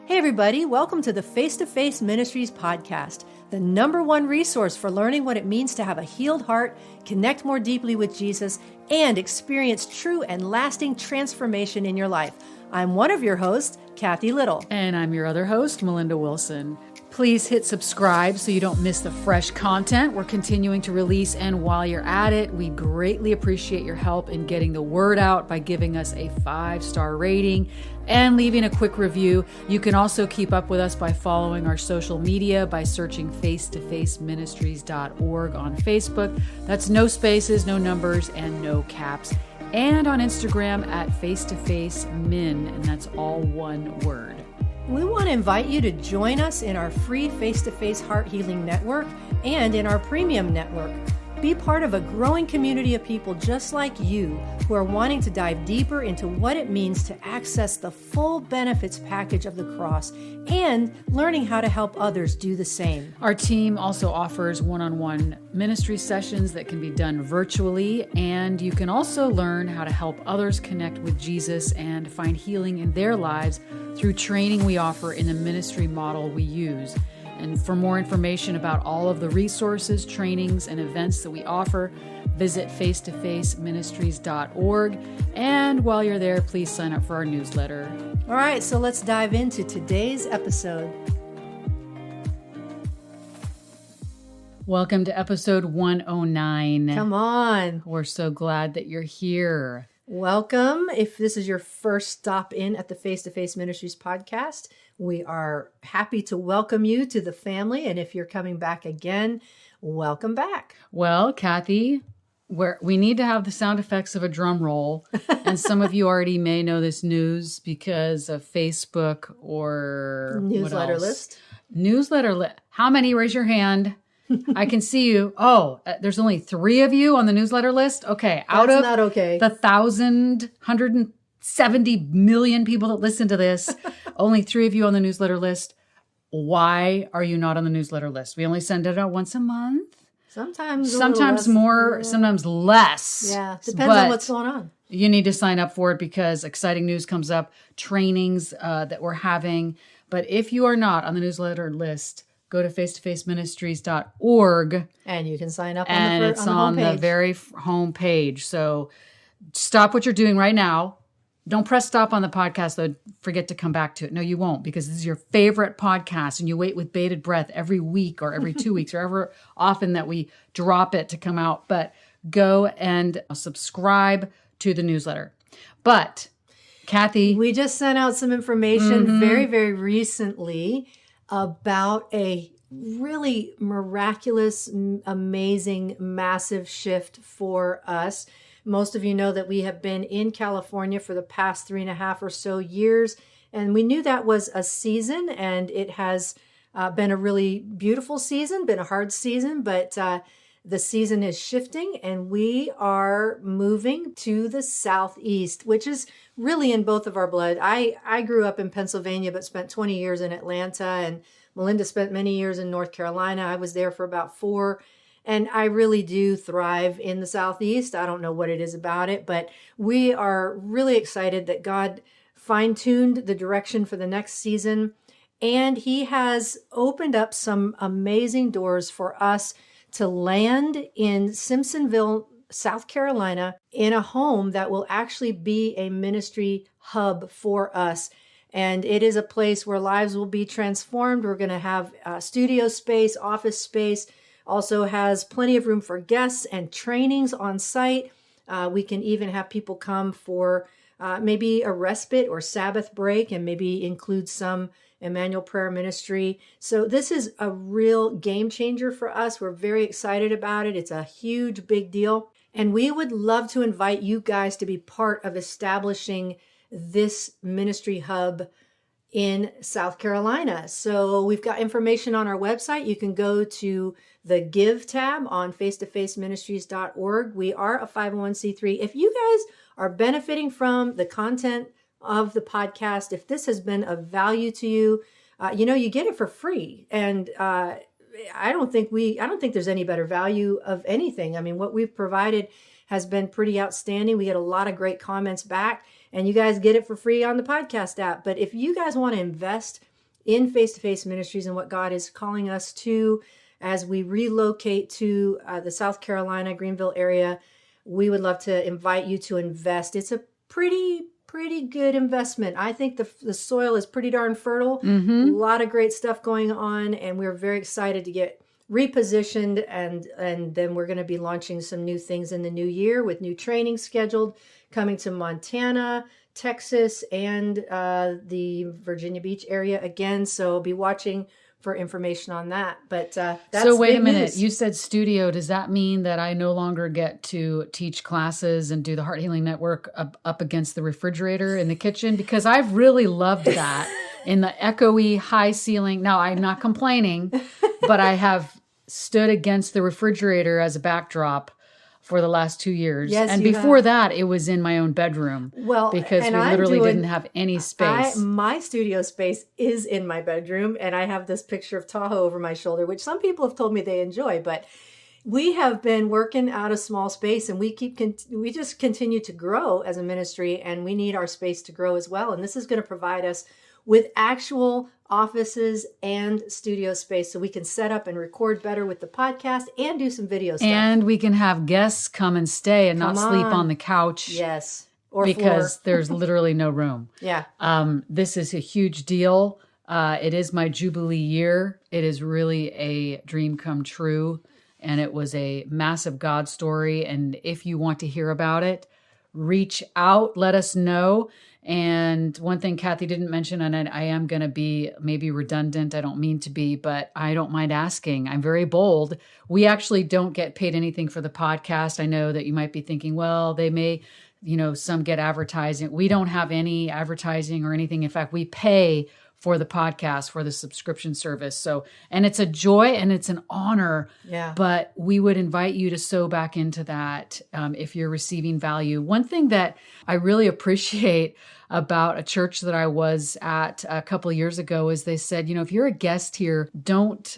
Hey everybody, welcome to the Face-to-Face Ministries podcast, the #1 resource for learning what it means to have a healed heart, connect more deeply with Jesus, and experience true and lasting transformation in your life. I'm one of your hosts, Kathy Little. And I'm your other host, Melinda Wilson. Please hit subscribe so you don't miss the fresh content we're continuing to release. And while you're at it, we greatly appreciate your help in getting the word out by giving us a 5-star rating and leaving a quick review. You can also keep up with us by following our social media by searching face-to-faceministries.org on Facebook. That's no spaces, no numbers, and no caps. And on Instagram at face-to-face-min, and that's all one word. We want to invite you to join us in our free Face-to-Face Heart Healing Network and in our premium network. Be part of a growing community of people just like you who are wanting to dive deeper into what it means to access the full benefits package of the cross and learning how to help others do the same. Our team also offers one-on-one ministry sessions that can be done virtually, and you can also learn how to help others connect with Jesus and find healing in their lives through training we offer in the ministry model we use. And for more information about all of the resources, trainings, and events that we offer, visit face-to-faceministries.org. And while you're there, please sign up for our newsletter. All right, so let's dive into today's episode. Welcome to episode 109. Come on. We're so glad that you're here. Welcome. If this is your first stop in at the Face-to-Face Ministries podcast, we are happy to welcome you to the family. And if you're coming back again, welcome back. Well, Kathy, we need to have the sound effects of a drum roll. And some of you already may know this news because of Facebook or newsletter list. Newsletter list. How many? Raise your hand. I can see you. Oh, there's only 3 of you on the newsletter list? Okay. That's not okay. The 170 million people that listen to this, only 3 of you on the newsletter list. Why are you not on the newsletter list? We only send it out once a month. Sometimes more, yeah. Sometimes less. Yeah, depends on what's going on. You need to sign up for it because exciting news comes up, trainings that we're having. But if you are not on the newsletter list, go to face-to-faceministries.org. And you can sign up and it's on the very home page. So stop what you're doing right now. Don't press stop on the podcast, though. Forget to come back to it. No, you won't, because this is your favorite podcast and you wait with bated breath every week or every 2 weeks or ever often that we drop it to come out. But go and subscribe to the newsletter. But, Kathy, we just sent out some information very, very recently about a really miraculous, amazing, massive shift for us. Most of you know that we have been in California for the past 3.5 or so years, and we knew that was a season, and it has been a really beautiful season, been a hard season, but the season is shifting, and we are moving to the Southeast, which is really in both of our blood. I grew up in Pennsylvania, but spent 20 years in Atlanta, and Melinda spent many years in North Carolina. I was there for about 4, and I really do thrive in the Southeast. I don't know what it is about it, but we are really excited that God fine-tuned the direction for the next season, and He has opened up some amazing doors for us to land in Simpsonville, South Carolina, in a home that will actually be a ministry hub for us. And it is a place where lives will be transformed. We're going to have studio space, office space, also has plenty of room for guests and trainings on site. We can even have people come for maybe a respite or Sabbath break and maybe include some Emmanuel Prayer Ministry. So this is a real game changer for us. We're very excited about it. It's a huge, big deal. And we would love to invite you guys to be part of establishing this ministry hub in South Carolina. So we've got information on our website. You can go to the Give tab on face-to-faceministries.org. We are a 501c3. If you guys are benefiting from the content of the podcast, if this has been of value to you, you get it for free. And I don't think there's any better value of anything. I mean, what we've provided has been pretty outstanding. We get a lot of great comments back, and you guys get it for free on the podcast app. But if you guys want to invest in face-to-face ministries and what God is calling us to as we relocate to the South Carolina, Greenville area. We would love to invite you to invest. It's a pretty good investment. I think the soil is pretty darn fertile. A lot of great stuff going on, and we're very excited to get repositioned, and then we're going to be launching some new things in the new year with new training scheduled, coming to Montana, Texas, and the Virginia Beach area again. So be watching for information on that. But that's so wait a minute. news. You said studio. Does that mean that I no longer get to teach classes and do the Heart Healing Network up against the refrigerator in the kitchen? Because I've really loved that in the echoey high ceiling. Now, I'm not complaining, but I have stood against the refrigerator as a backdrop for the last 2 years. Yes, and you before that, it was in my own bedroom. Well, because we and I'm literally doing- didn't have any space. My studio space is in my bedroom, and I have this picture of Tahoe over my shoulder, which some people have told me they enjoy. But we have been working out of small space, and we just continue to grow as a ministry, and we need our space to grow as well. And this is going to provide us with actual offices and studio space so we can set up and record better with the podcast and do some video stuff. And we can have guests come and stay and not sleep on the couch. Yes. Or because floor. there's literally no room. Yeah. This is a huge deal. It is my Jubilee year. It is really a dream come true. And it was a massive God story. And if you want to hear about it, reach out, let us know. And one thing Kathy didn't mention, and I am going to be maybe redundant. I don't mean to be, but I don't mind asking. I'm very bold. We actually don't get paid anything for the podcast. I know that you might be thinking, well, they may, some get advertising. We don't have any advertising or anything. In fact, we pay for the podcast, for the subscription service. So, and it's a joy and it's an honor. Yeah. But we would invite you to sow back into that if you're receiving value. One thing that I really appreciate about a church that I was at a couple of years ago is they said, if you're a guest here, don't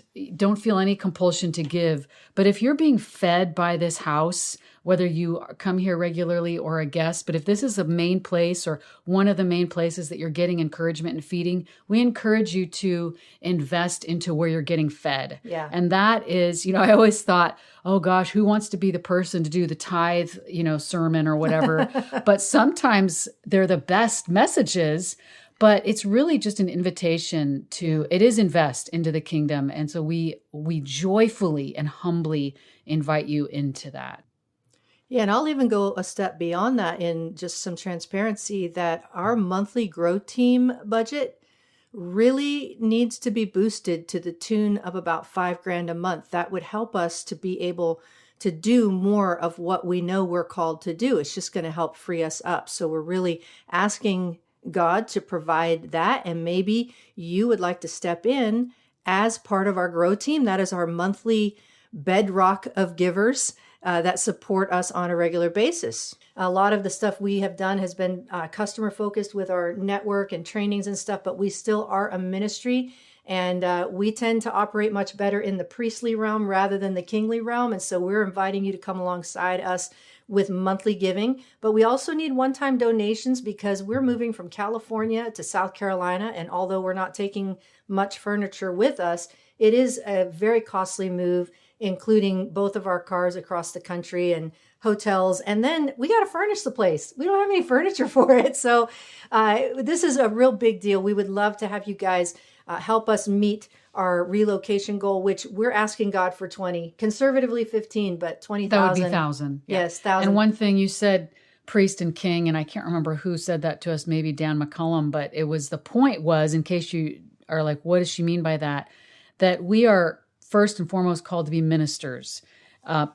feel any compulsion to give. But if you're being fed by this house, whether you come here regularly or a guest, but if this is a main place or one of the main places that you're getting encouragement and feeding, we encourage you to invest into where you're getting fed. Yeah. And that is, I always thought, oh gosh, who wants to be the person to do the tithe, sermon or whatever? But sometimes they're the best messages. But it's really just an invitation to, it is invest into the kingdom. And so we joyfully and humbly invite you into that. Yeah, and I'll even go a step beyond that in just some transparency that our monthly growth team budget really needs to be boosted to the tune of about $5,000 a month. That would help us to be able to do more of what we know we're called to do. It's just going to help free us up. So we're really asking God to provide that. And maybe you would like to step in as part of our grow team. That is our monthly bedrock of givers that support us on a regular basis. A lot of the stuff we have done has been customer focused with our network and trainings and stuff, but we still are a ministry. And we tend to operate much better in the priestly realm rather than the kingly realm. And so we're inviting you to come alongside us with monthly giving. But we also need one-time donations because we're moving from California to South Carolina. And although we're not taking much furniture with us, it is a very costly move, including both of our cars across the country and hotels. And then we got to furnish the place. We don't have any furniture for it. So this is a real big deal. We would love to have you guys help us meet our relocation goal, which we're asking God for 20, conservatively 15, but 20,000. That would be 1,000. Yeah. Yes, 1,000. And one thing you said, priest and king, and I can't remember who said that to us, maybe Dan McCullum, but it was, the point was, in case you are like, what does she mean by that? That we are first and foremost called to be ministers,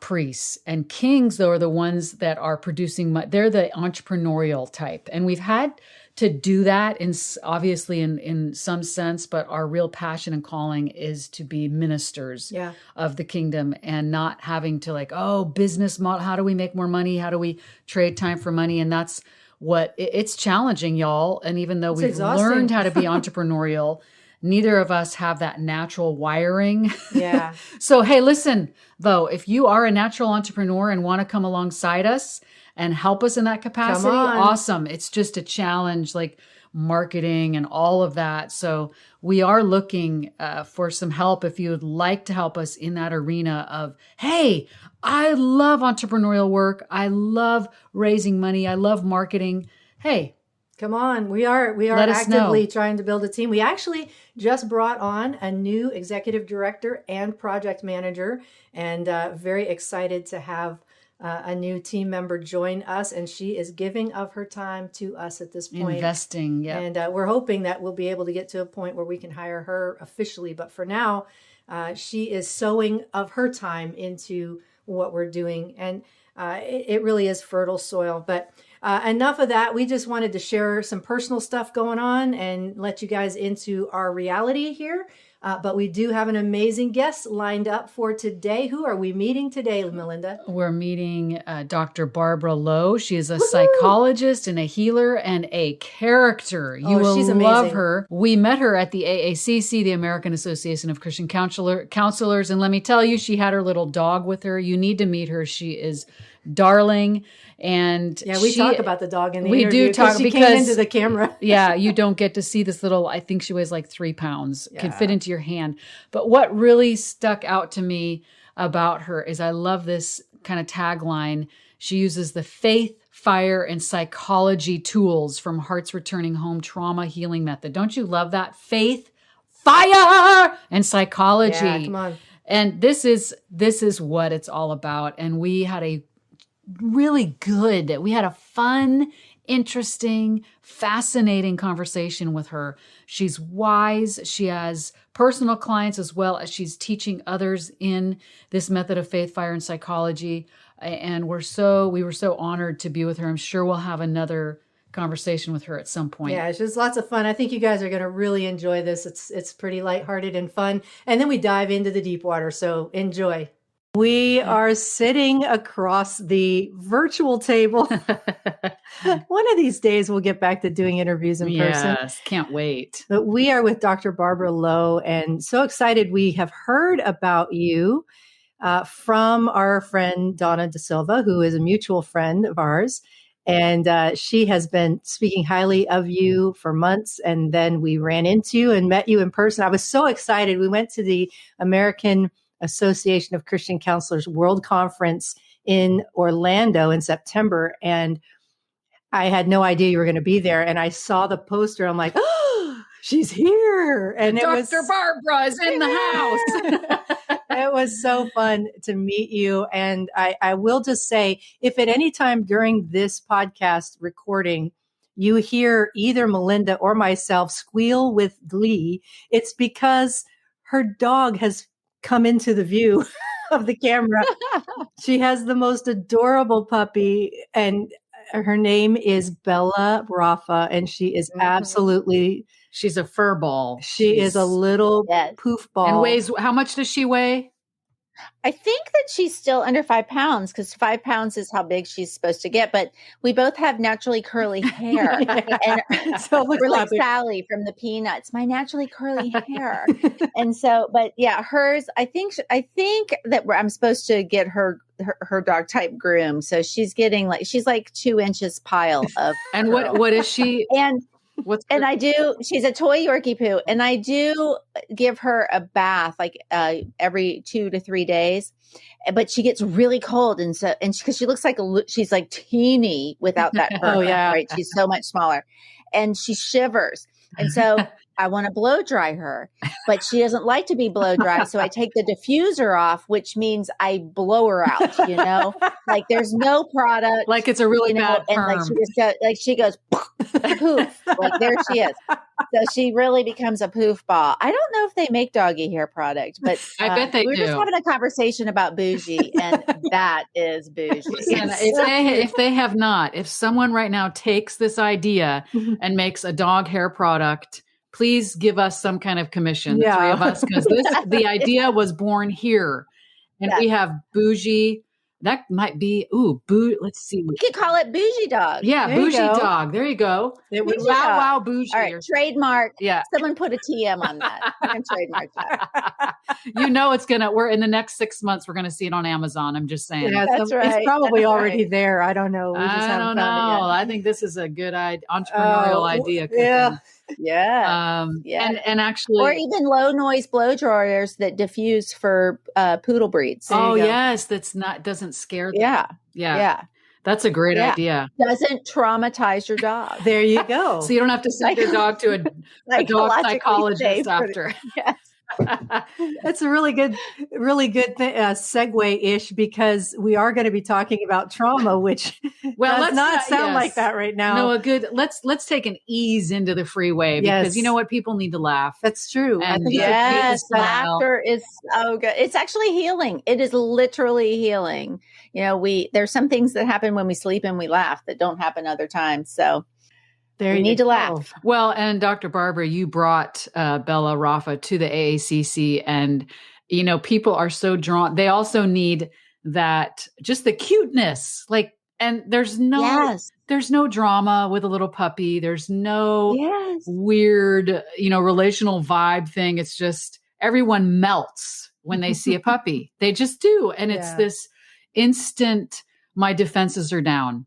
priests, and kings, though, are the ones that are producing, they're the entrepreneurial type. And we've had to do that obviously in some sense, but our real passion and calling is to be ministers of the kingdom and not having to business model. How do we make more money? How do we trade time for money? And that's what it's challenging, y'all. And even though we've learned how to be entrepreneurial, neither of us have that natural wiring. Yeah. So, hey, listen, though, if you are a natural entrepreneur and want to come alongside us and help us in that capacity, awesome. It's just a challenge. Like marketing and all of that. So we are looking for some help if you would like to help us in that arena of, hey, I love entrepreneurial work. I love raising money. I love marketing. Hey, come on. We are actively trying to build a team. We actually just brought on a new executive director and project manager, and very excited to have a new team member join us. And she is giving of her time to us at this point. Investing, yeah. And we're hoping that we'll be able to get to a point where we can hire her officially. But for now, she is sowing of her time into what we're doing. And it really is fertile soil. But enough of that. We just wanted to share some personal stuff going on and let you guys into our reality here. But we do have an amazing guest lined up for today. Who are we meeting today, Melinda? We're meeting Dr. Barbara Lowe. She is a psychologist and a healer and a character. You will she's love amazing. her. We met her at the AACC, the American Association of Christian Counselors. And let me tell you, she had her little dog with her. You need to meet her. She is darling. And yeah, we talk about the dog in the we interview. do talk she because came into the camera. yeah, you don't get to see this little, I think she weighs like 3 pounds, can fit into your hand. But what really stuck out to me about her is I love this kind of tagline. She uses the faith, fire, and psychology tools from Hearts Returning Home Trauma Healing Method. Don't you love that? Faith, fire, and psychology. Yeah, come on. And this is what it's all about. And we had a fun, interesting, fascinating conversation with her. She's wise. She has personal clients as well as she's teaching others in this method of faith, fire, and psychology. And we were so honored to be with her. I'm sure we'll have another conversation with her at some point. Yeah, it's just lots of fun. I think you guys are going to really enjoy this. It's pretty lighthearted and fun. And then we dive into the deep water. So enjoy. We are sitting across the virtual table. One of these days, we'll get back to doing interviews in person. Yes, can't wait. But we are with Dr. Barbara Lowe, and so excited. We have heard about you from our friend Donna Da Silva, who is a mutual friend of ours. And she has been speaking highly of you for months. And then we ran into you and met you in person. I was so excited. We went to the American Association of Christian Counselors World Conference in Orlando in September. And I had no idea you were going to be there. And I saw the poster. I'm like, oh, she's here. And Dr. Barbara is in the house. It was so fun to meet you. And I will just say, if at any time during this podcast recording, you hear either Melinda or myself squeal with glee, it's because her dog has come into the view of the camera. She has the most adorable puppy, and her name is Bella Rafa, and she is absolutely... She's a fur ball. She is a little poof ball. And weighs, how much does she weigh? I think that she's still under 5 pounds because 5 pounds is how big she's supposed to get. But we both have naturally curly hair. And so we're like Sally from the Peanuts, my naturally curly hair. And so, but yeah, hers, I think that I'm supposed to get her dog type groom. So she's like 2 inches pile of. And what is she? She's a toy Yorkie poo, and I do give her a bath like every 2 to 3 days, but she gets really cold. And because she looks like she's like teeny without that fur. Oh yeah. Right. She's so much smaller and she shivers. And so I want to blow dry her, but she doesn't like to be blow dry. So I take the diffuser off, which means I blow her out, like there's no product. Like it's a really bad term. And she goes poof, like there she is. So she really becomes a poof ball. I don't know if they make doggy hair product, but I bet they do. We're just having a conversation about bougie, and that is bougie. Listen, if they have not, if someone right now takes this idea and makes a dog hair product, please give us some kind of commission, the 3 of us, because the idea was born here. And we have bougie That might be, let's see. We could call it bougie dog. Yeah, There you bougie go. dog. There you go. It would- Bougie Wow, dog. wow, bougie. All right, or- trademark. Yeah. Someone put a TM on that. I can trademark that. We're in the next 6 months, we're going to see it on Amazon. I'm just saying. Yeah, That's right. It's probably That's already right. there. I don't know. We just I haven't don't found it know. yet. I think this is a good entrepreneurial idea. Yeah. Yeah. Yeah. And actually, Or even low noise blow dryers that diffuse for poodle breeds. There you go. yes, doesn't scare them. Yeah. Yeah. Yeah. That's a great Yeah. idea. Doesn't traumatize your dog. There you go. So you don't have to send your dog to a dog Psychologically psychologist safe for after. Yes. That's a really good segue-ish, because we are going to be talking about trauma, which does let's not sound yes. like that right now. No, let's take an ease into the freeway, because Yes. you know what? People need to laugh. That's true. I And think Yes, smile. laughter is so good. It's actually healing. It is literally healing. You know, there's some things that happen when we sleep and we laugh that don't happen other times. So there we you need to go. laugh. Well, and Dr. Barbara, you brought Bella Rafa to the AACC, and you know, people are so drawn. They also need that, just the cuteness, and there's no drama with a little puppy. There's no weird, relational vibe thing. It's just everyone melts when they see a puppy. They just do. And it's this instant, my defenses are down.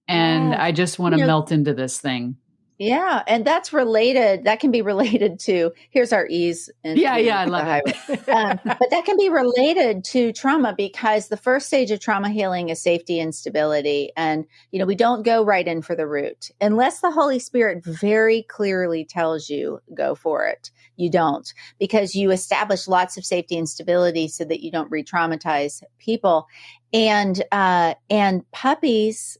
And I just want to melt into this thing. Yeah. And that's related. That can be related to, here's our ease. I love it. But that can be related to trauma, because the first stage of trauma healing is safety and stability. And, we don't go right in for the root unless the Holy Spirit very clearly tells you go for it. You don't, because you establish lots of safety and stability so that you don't re-traumatize people. And puppies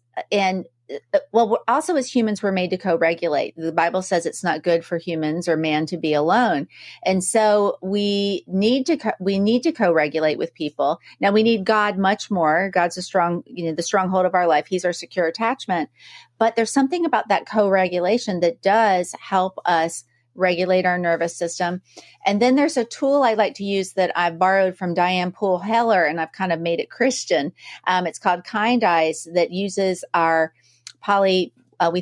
also as humans, we're made to co-regulate. The Bible says it's not good for humans or man to be alone. And so we need to co-regulate with people. Now we need God much more. God's the stronghold of our life. He's our secure attachment. But there's something about that co-regulation that does help us regulate our nervous system. And then there's a tool I like to use that I borrowed from Diane Poole Heller, and I've kind of made it Christian. It's called Kind Eyes, that uses our we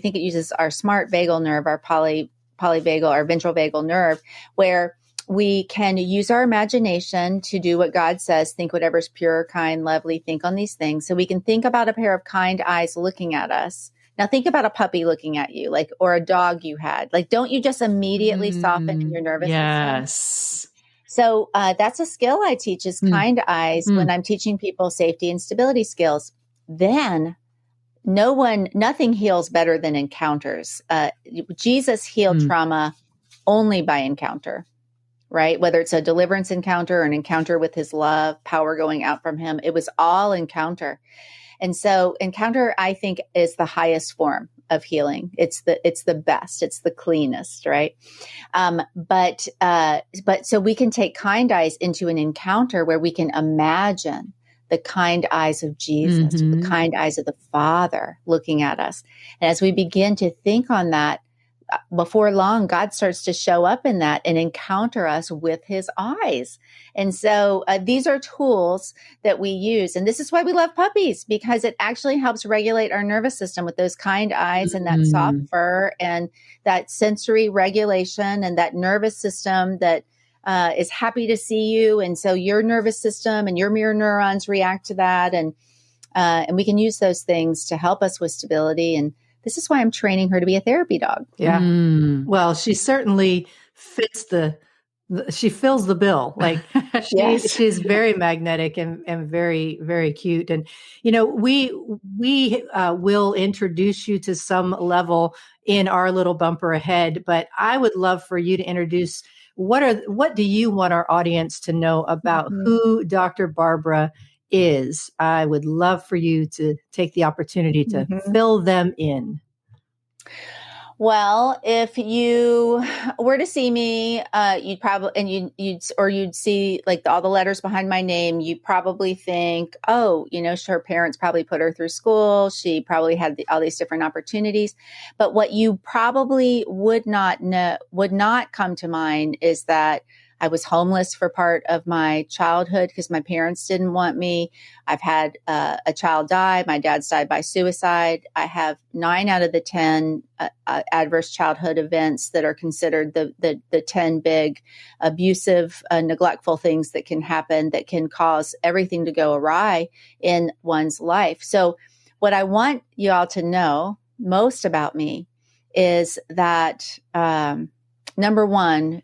think it uses our smart vagal nerve, our polyvagal, our ventral vagal nerve, where we can use our imagination to do what God says, think whatever's pure, kind, lovely, think on these things. So we can think about a pair of kind eyes looking at us. Now think about a puppy looking at you, or a dog you had. Don't you just immediately soften in your nervous system? Yes. So that's a skill I teach, is kind eyes when I'm teaching people safety and stability skills. Then nothing heals better than encounters. Jesus healed trauma only by encounter, right? Whether it's a deliverance encounter or an encounter with his love, power going out from him, it was all encounter. And so encounter, I think, is the highest form of healing. It's the best. It's the cleanest, right? But so we can take kind eyes into an encounter where we can imagine the kind eyes of Jesus, the kind eyes of the Father looking at us. And as we begin to think on that, before long, God starts to show up in that and encounter us with his eyes. And so these are tools that we use. And this is why we love puppies, because it actually helps regulate our nervous system with those kind eyes and that soft fur and that sensory regulation and that nervous system that is happy to see you. And so your nervous system and your mirror neurons react to that. And we can use those things to help us with stability. And this is why I'm training her to be a therapy dog. Yeah. Well, she certainly fits she fills the bill. She's very magnetic and very, very cute. And, we will introduce you to some level in our little bumper ahead, but I would love for you to introduce what do you want our audience to know about who Dr. Barbara is? I would love for you to take the opportunity to fill them in. Well, if you were to see me, you'd probably, and you'd see all the letters behind my name, you probably think, oh, her parents probably put her through school. She probably had all these different opportunities. But what you probably would not come to mind is that I was homeless for part of my childhood because my parents didn't want me. I've had a child die. My dad's died by suicide. I have 9 out of the 10 adverse childhood events that are considered the 10 big abusive, neglectful things that can happen that can cause everything to go awry in one's life. So what I want you all to know most about me is that, number one,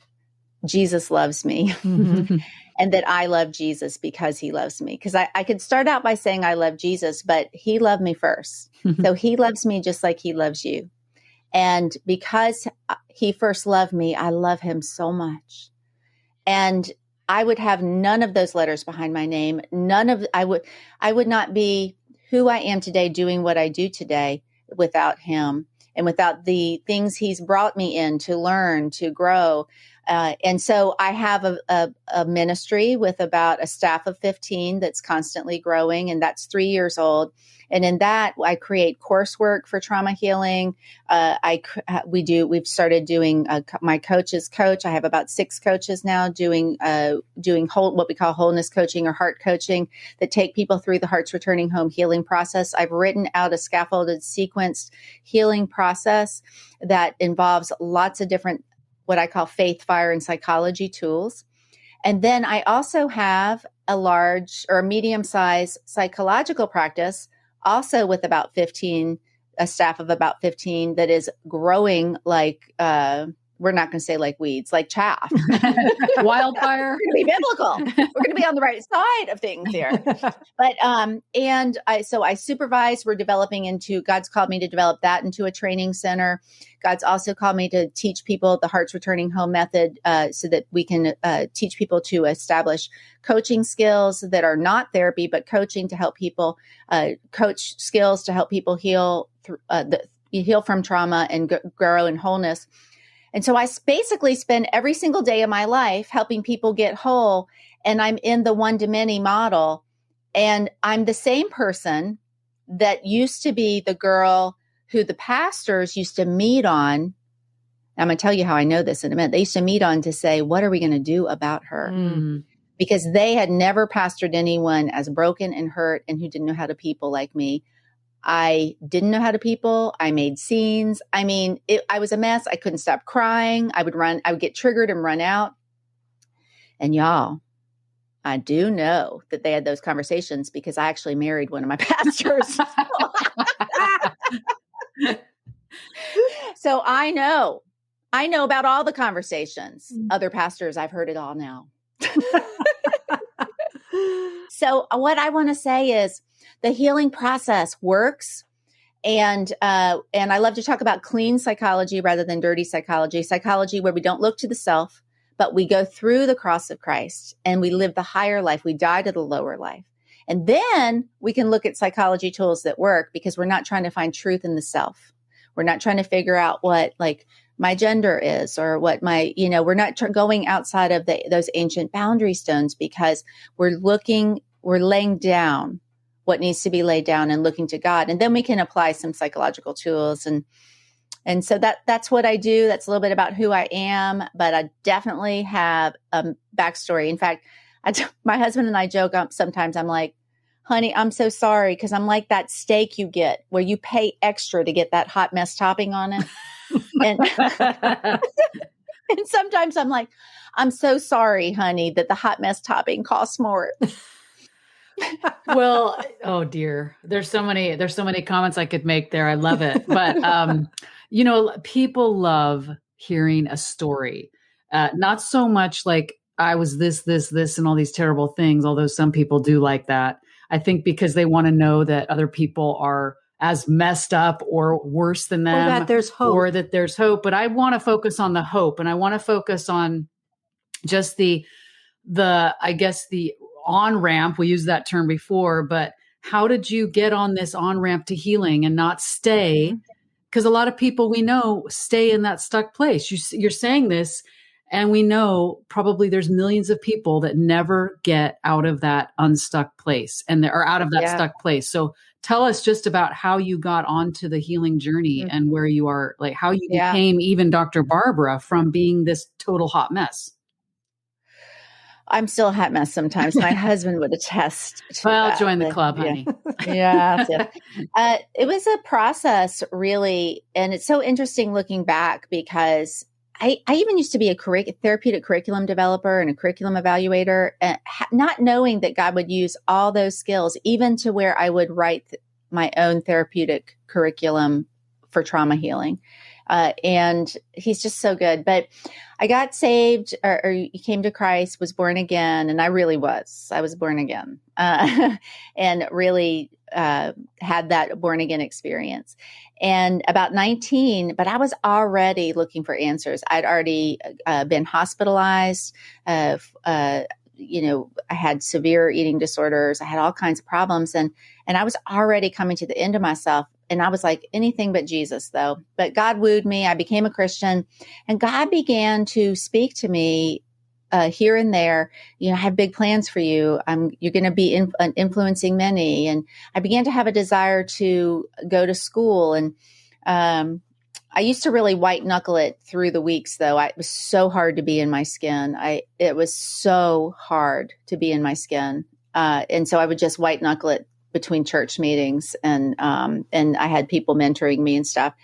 Jesus loves me and that I love Jesus because he loves me. Because I could start out by saying I love Jesus, but he loved me first. So he loves me just like he loves you. And because he first loved me, I love him so much. And I would have none of those letters behind my name. I would not be who I am today doing what I do today without him and without the things he's brought me in to learn, to grow. And so I have a ministry with about a staff of 15 that's constantly growing, and that's 3 years old. And in that, I create coursework for trauma healing. We've started doing my coaches coach. I have about 6 coaches now doing what we call wholeness coaching or heart coaching that take people through the heart's returning home healing process. I've written out a scaffolded, sequenced healing process that involves lots of different what I call faith, fire, and psychology tools. And then I also have a large or medium-sized psychological practice, also with about 15, a staff of about 15 that is growing like, we're not going to say like weeds, like chaff. Wildfire. We're going to be biblical. We're going to be on the right side of things here. But, so I supervise, we're developing God's called me to develop that into a training center. God's also called me to teach people the Heart's Returning Home method so that we can teach people to establish coaching skills that are not therapy, but coaching to help people, coach skills to help people heal from trauma and grow in wholeness. And so I basically spend every single day of my life helping people get whole. And I'm in the one-to-many model. And I'm the same person that used to be the girl who the pastors used to meet on. I'm going to tell you how I know this in a minute. They used to meet on to say, what are we going to do about her? Because they had never pastored anyone as broken and hurt and who didn't know how to people like me. I didn't know how to people. I made scenes. I mean, I was a mess. I couldn't stop crying. I would get triggered and run out. And y'all, I do know that they had those conversations because I actually married one of my pastors. So I know about all the conversations. Other pastors, I've heard it all now. So what I want to say is the healing process works. And I love to talk about clean psychology rather than dirty psychology where we don't look to the self, but we go through the cross of Christ and we live the higher life. We die to the lower life. And then we can look at psychology tools that work because we're not trying to find truth in the self. We're not trying to figure out what like my gender is or what we're not going outside of those ancient boundary stones because we're laying down what needs to be laid down and looking to God. And then we can apply some psychological tools. And so that's what I do. That's a little bit about who I am, but I definitely have a backstory. In fact, my husband and I joke sometimes. I'm like, honey, I'm so sorry. Cause I'm like that steak you get where you pay extra to get that hot mess topping on it. And sometimes I'm like, I'm so sorry, honey, that the hot mess topping costs more. Well, oh dear. There's so many comments I could make there. I love it. But, people love hearing a story. Not so much like I was this, and all these terrible things, although some people do like that. I think because they want to know that other people are as messed up or worse than them. Or that there's hope. But I want to focus on the hope, and I want to focus on just the on-ramp. We used that term before, but how did you get on this on-ramp to healing and not stay? Because a lot of people we know stay in that stuck place. You're saying this, and we know probably there's millions of people that never get out of that unstuck place or out of that stuck place. So tell us just about how you got onto the healing journey and where you are, like how you became even Dr. Barbara from being this total hot mess. I'm still a hot mess sometimes. My husband would attest to Well, that. join the club, honey. Yeah. It was a process, really. And it's so interesting looking back because I even used to be a therapeutic curriculum developer and a curriculum evaluator, not knowing that God would use all those skills, even to where I would write my own therapeutic curriculum for trauma healing. And he's just so good. But I got saved or came to Christ, was born again. And I was born again, and really, had that born again experience. And about 19, but I was already looking for answers. I'd already, been hospitalized. I had severe eating disorders. I had all kinds of problems, and I was already coming to the end of myself. And I was like, anything but Jesus, though. But God wooed me. I became a Christian, and God began to speak to me here and there. I have big plans for you. You're going to be influencing many. And I began to have a desire to go to school. And I used to really white knuckle it through the weeks, though. It was so hard to be in my skin. It was so hard to be in my skin. And so I would just white knuckle it between church meetings, and I had people mentoring me and stuff.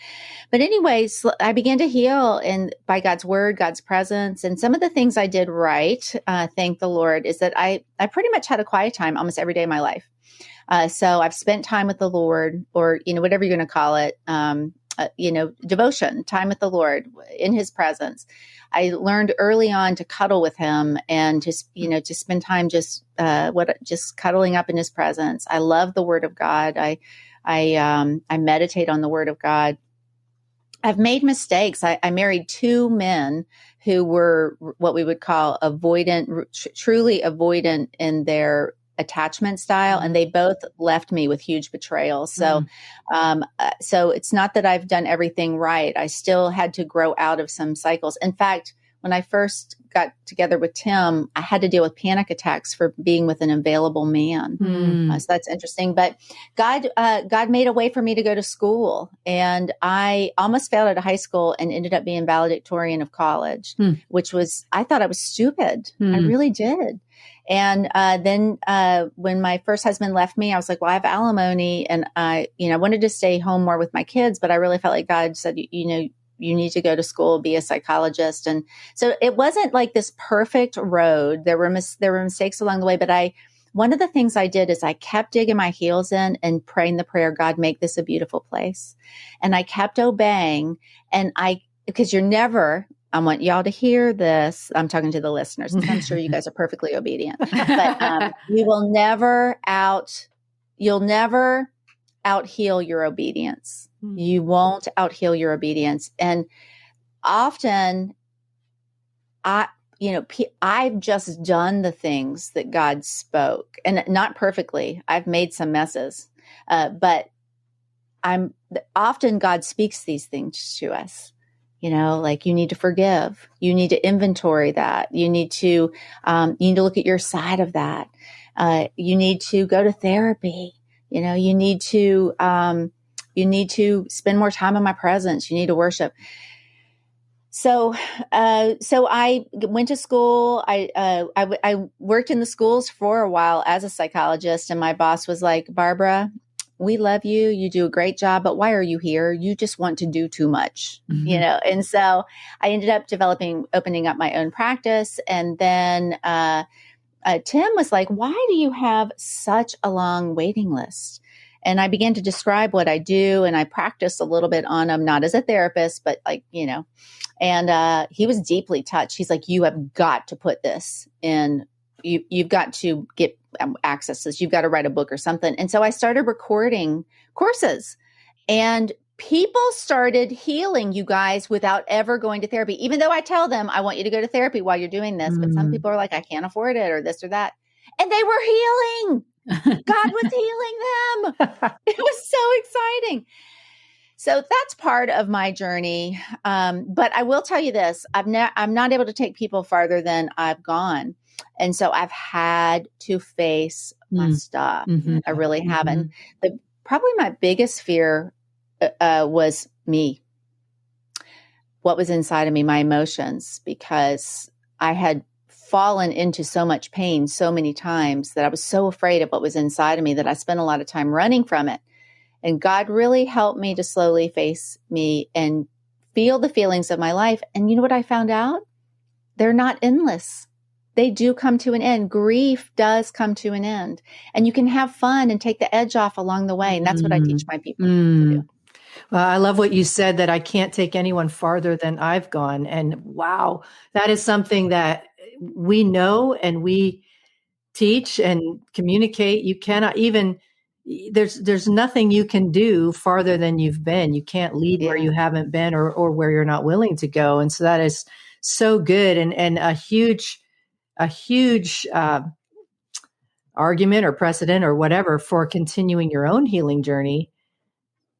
But anyways, I began to heal, and by God's word, God's presence, and some of the things I did right, thank the Lord, is that I pretty much had a quiet time almost every day of my life. So I've spent time with the Lord, or whatever you're going to call it, devotion, time with the Lord in His presence. I learned early on to cuddle with Him and to spend time just cuddling up in His presence. I love the Word of God. I meditate on the Word of God. I've made mistakes. I married two men who were what we would call avoidant, truly avoidant in their attachment style, and they both left me with huge betrayal. So, so it's not that I've done everything right. I still had to grow out of some cycles. In fact, when I first got together with Tim, I had to deal with panic attacks for being with an available man. So that's interesting. But God made a way for me to go to school, and I almost failed out of high school and ended up being valedictorian of college, which was, I thought I was stupid. I really did. And then when my first husband left me, I was like, well, I have alimony, and I wanted to stay home more with my kids, but I really felt like God said, you need to go to school, be a psychologist. And so it wasn't like this perfect road. There were mistakes along the way, but one of the things I did is I kept digging my heels in and praying the prayer, God, make this a beautiful place. And I kept obeying, because I want y'all to hear this. I'm talking to the listeners, because I'm sure you guys are perfectly obedient, but you'll never out-heal your obedience. You won't out-heal your obedience. And often I've just done the things that God spoke, and not perfectly. I've made some messes, but often God speaks these things to us. Like, you need to forgive. You need to inventory that. You need to look at your side of that. You need to go to therapy. You need to spend more time in my presence. You need to worship. So I went to school. I worked in the schools for a while as a psychologist, and my boss was like, Barbara, we love you. You do a great job, but why are you here? You just want to do too much, And so I ended up opening up my own practice. And then Tim was like, why do you have such a long waiting list? And I began to describe what I do, and I practiced a little bit on him, not as a therapist, but and he was deeply touched. He's like, you have got to put this in. You've got to get access to this. You've got to write a book or something. And so I started recording courses, and people started healing, you guys, without ever going to therapy. Even though I tell them, I want you to go to therapy while you're doing this. But some people are like, I can't afford it, or this or that. And they were healing. God was healing them. It was so exciting. So that's part of my journey. But I will tell you this, I'm not able to take people farther than I've gone. And so I've had to face my stuff. I really haven't. Probably my biggest fear was me. What was inside of me, my emotions, because I had fallen into so much pain so many times that I was so afraid of what was inside of me that I spent a lot of time running from it. And God really helped me to slowly face me and feel the feelings of my life. And you know what I found out? They're not endless. They do come to an end. Grief does come to an end. And you can have fun and take the edge off along the way. And that's what I teach my people to do. Well, I love what you said, that I can't take anyone farther than I've gone. And wow, that is something that we know and we teach and communicate. You cannot even, there's nothing you can do farther than you've been. You can't lead where you haven't been or where you're not willing to go. And so that is so good, and a huge argument or precedent or whatever for continuing your own healing journey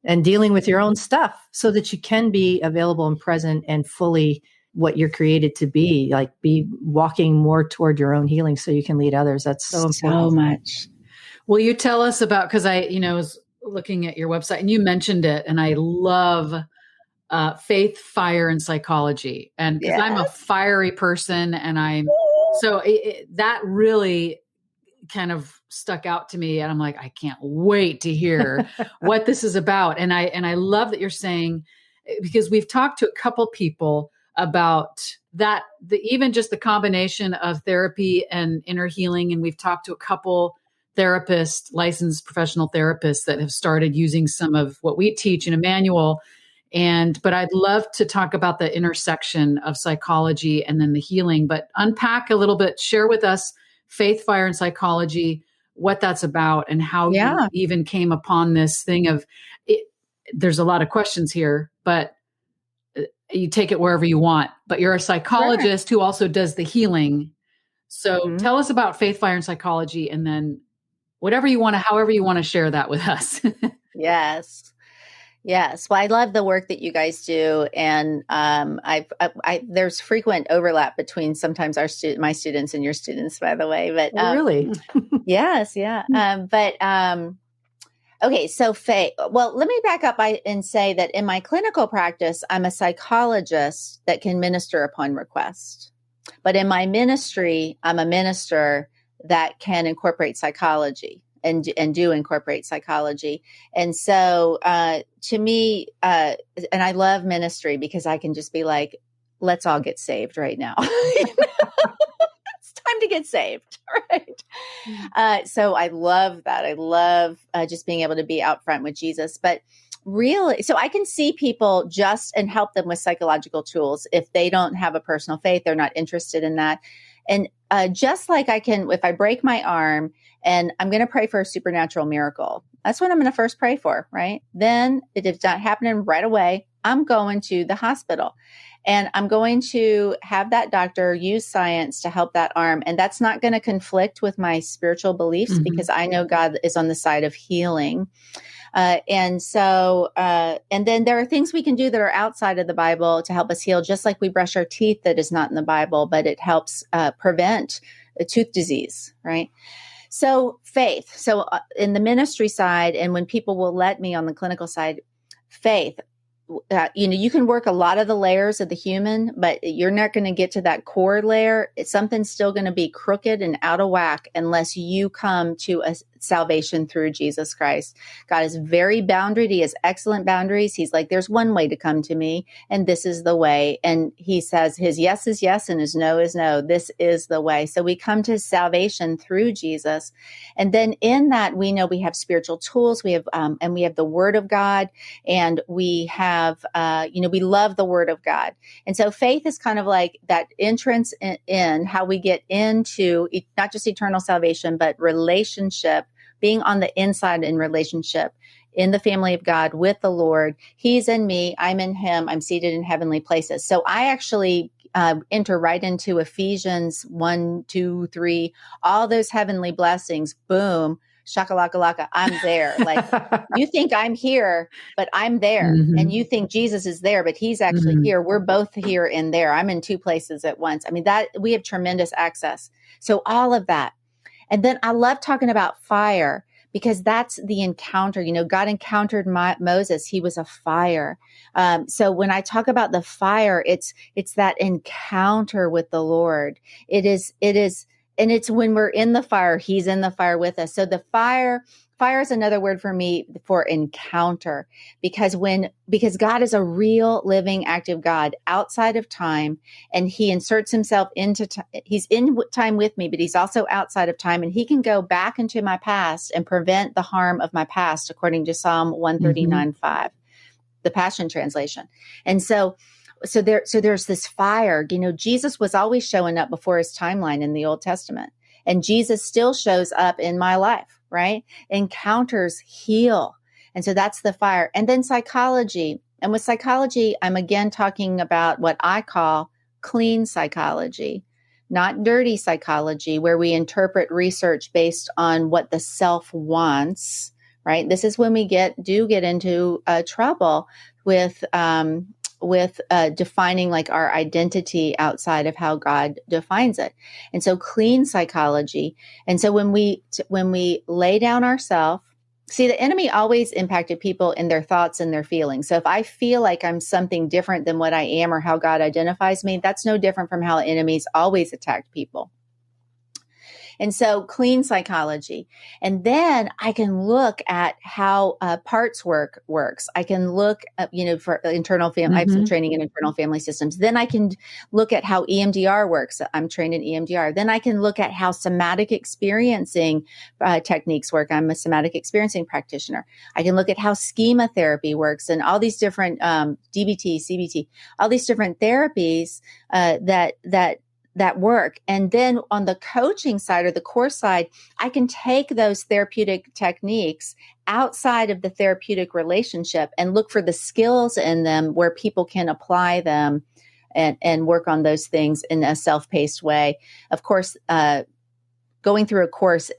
and dealing with your own stuff so that you can be available and present and fully what you're created to be, like be walking more toward your own healing so you can lead others. That's so important. So much. Will you tell us about, because I, was looking at your website and you mentioned it, and I love faith, fire, and psychology. And because I'm a fiery person, and that really kind of stuck out to me, and I'm like, I can't wait to hear what this is about. And I love that you're saying, because we've talked to a couple people about that, even just the combination of therapy and inner healing. And we've talked to a couple therapists, licensed professional therapists, that have started using some of what we teach in a manual. But I'd love to talk about the intersection of psychology and then the healing, but unpack a little bit, share with us faith, fire, and psychology, what that's about, and how you even came upon this thing of it. There's a lot of questions here, but you take it wherever you want, but you're a psychologist who also does the healing. So tell us about faith, fire, and psychology, and then however you want to share that with us. Yes. Well, I love the work that you guys do. And there's frequent overlap between sometimes my students and your students, by the way. But really? Yes. Yeah. Okay. So well, let me back up and say that in my clinical practice, I'm a psychologist that can minister upon request. But in my ministry, I'm a minister that can incorporate psychology and do incorporate psychology. And so to me, and I love ministry because I can just be like, let's all get saved right now. It's time to get saved, right? So I love that. I love just being able to be out front with Jesus. But really, so I can see people and help them with psychological tools. If they don't have a personal faith, they're not interested in that. And just like I can, if I break my arm and I'm going to pray for a supernatural miracle, that's what I'm going to first pray for, right? Then if it's not happening right away, I'm going to the hospital and I'm going to have that doctor use science to help that arm. And that's not going to conflict with my spiritual beliefs because I know God is on the side of healing. And then there are things we can do that are outside of the Bible to help us heal, just like we brush our teeth that is not in the Bible, but it helps prevent a tooth disease, right? So faith. So in the ministry side, and when people will let me on the clinical side, faith, you can work a lot of the layers of the human, but you're not going to get to that core layer. Something's still going to be crooked and out of whack unless you come to a salvation through Jesus Christ. God is very boundaried. He has excellent boundaries. He's like, there's one way to come to me, and this is the way. And he says his yes is yes and his no is no. This is the way. So we come to salvation through Jesus. And then in that, we know we have spiritual tools. We have, and we have the Word of God, and we have, we love the Word of God. And so faith is kind of like that entrance in how we get into not just eternal salvation, but relationship, being on the inside in relationship in the family of God with the Lord. He's in me, I'm in him, I'm seated in heavenly places. So I actually enter right into Ephesians 1, 2, 3, all those heavenly blessings. Boom. Shakalaka, I'm there. Like you think I'm here, but I'm there. And you think Jesus is there, but he's actually here. We're both here and there. I'm in two places at once. I mean, that we have tremendous access. So all of that. And then I love talking about fire because that's the encounter. God encountered Moses. He was a fire. So when I talk about the fire, it's that encounter with the Lord. It is, and it's when we're in the fire, he's in the fire with us. So the fire is another word for me for encounter, because God is a real, living, active God outside of time, and he inserts himself into he's in time with me, but he's also outside of time, and he can go back into my past and prevent the harm of my past, according to Psalm 139:5, the Passion Translation. And so there's this fire. Jesus was always showing up before his timeline in the Old Testament, and Jesus still shows up in my life. Right? Encounters heal. And so that's the fire. And then psychology. And with psychology, I'm again talking about what I call clean psychology, not dirty psychology, where we interpret research based on what the self wants, right? This is when we do get into trouble with defining like our identity outside of how God defines it. And so clean psychology. And so when we lay down ourselves, see, the enemy always impacted people in their thoughts and their feelings. So if I feel like I'm something different than what I am or how God identifies me, that's no different from how enemies always attacked people. And so clean psychology. And then I can look at how parts works. I can look at, for internal family, I have some training in internal family systems. Then I can look at how EMDR works. I'm trained in EMDR. Then I can look at how somatic experiencing techniques work. I'm a somatic experiencing practitioner. I can look at how schema therapy works and all these different DBT, CBT, all these different therapies that work. And then on the coaching side or the course side, I can take those therapeutic techniques outside of the therapeutic relationship and look for the skills in them where people can apply them and work on those things in a self-paced way. Of course, going through a course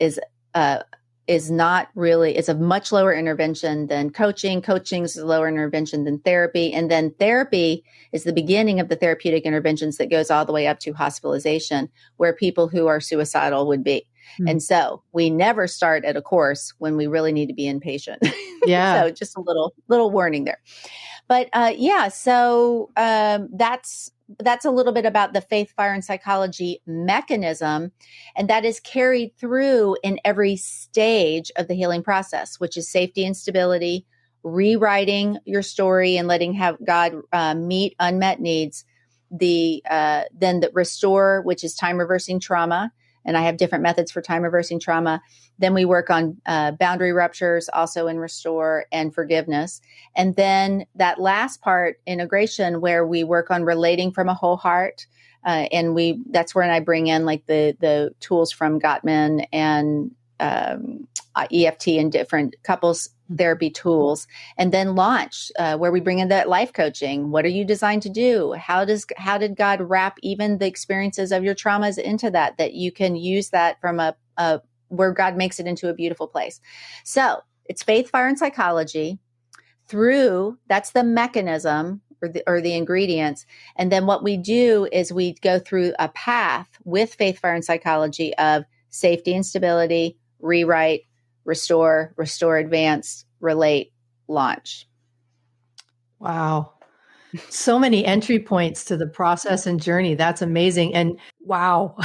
is not really, it's a much lower intervention than coaching. Coaching is a lower intervention than therapy. And then therapy is the beginning of the therapeutic interventions that goes all the way up to hospitalization, where people who are suicidal would be. Mm-hmm. And so we never start at a course when we really need to be inpatient. Yeah. So just a little warning there. But so that's a little bit about the faith, fire, and psychology mechanism. And that is carried through in every stage of the healing process, which is safety and stability, rewriting your story and letting God meet unmet needs. Then the restore, which is time reversing trauma. And I have different methods for time reversing trauma. Then we work on boundary ruptures, also in restore, and forgiveness. And then that last part, integration, where we work on relating from a whole heart. That's where I bring in like the tools from Gottman and EFT and different couples therapy tools, and then launch where we bring in that life coaching. What are you designed to do? How did God wrap even the experiences of your traumas into that you can use that from a where God makes it into a beautiful place. So it's faith, fire, and psychology that's the mechanism or the ingredients. And then what we do is we go through a path with faith, fire, and psychology of safety and stability, rewrite, restore, advance, relate, launch. Wow. So many entry points to the process and journey. That's amazing. And wow.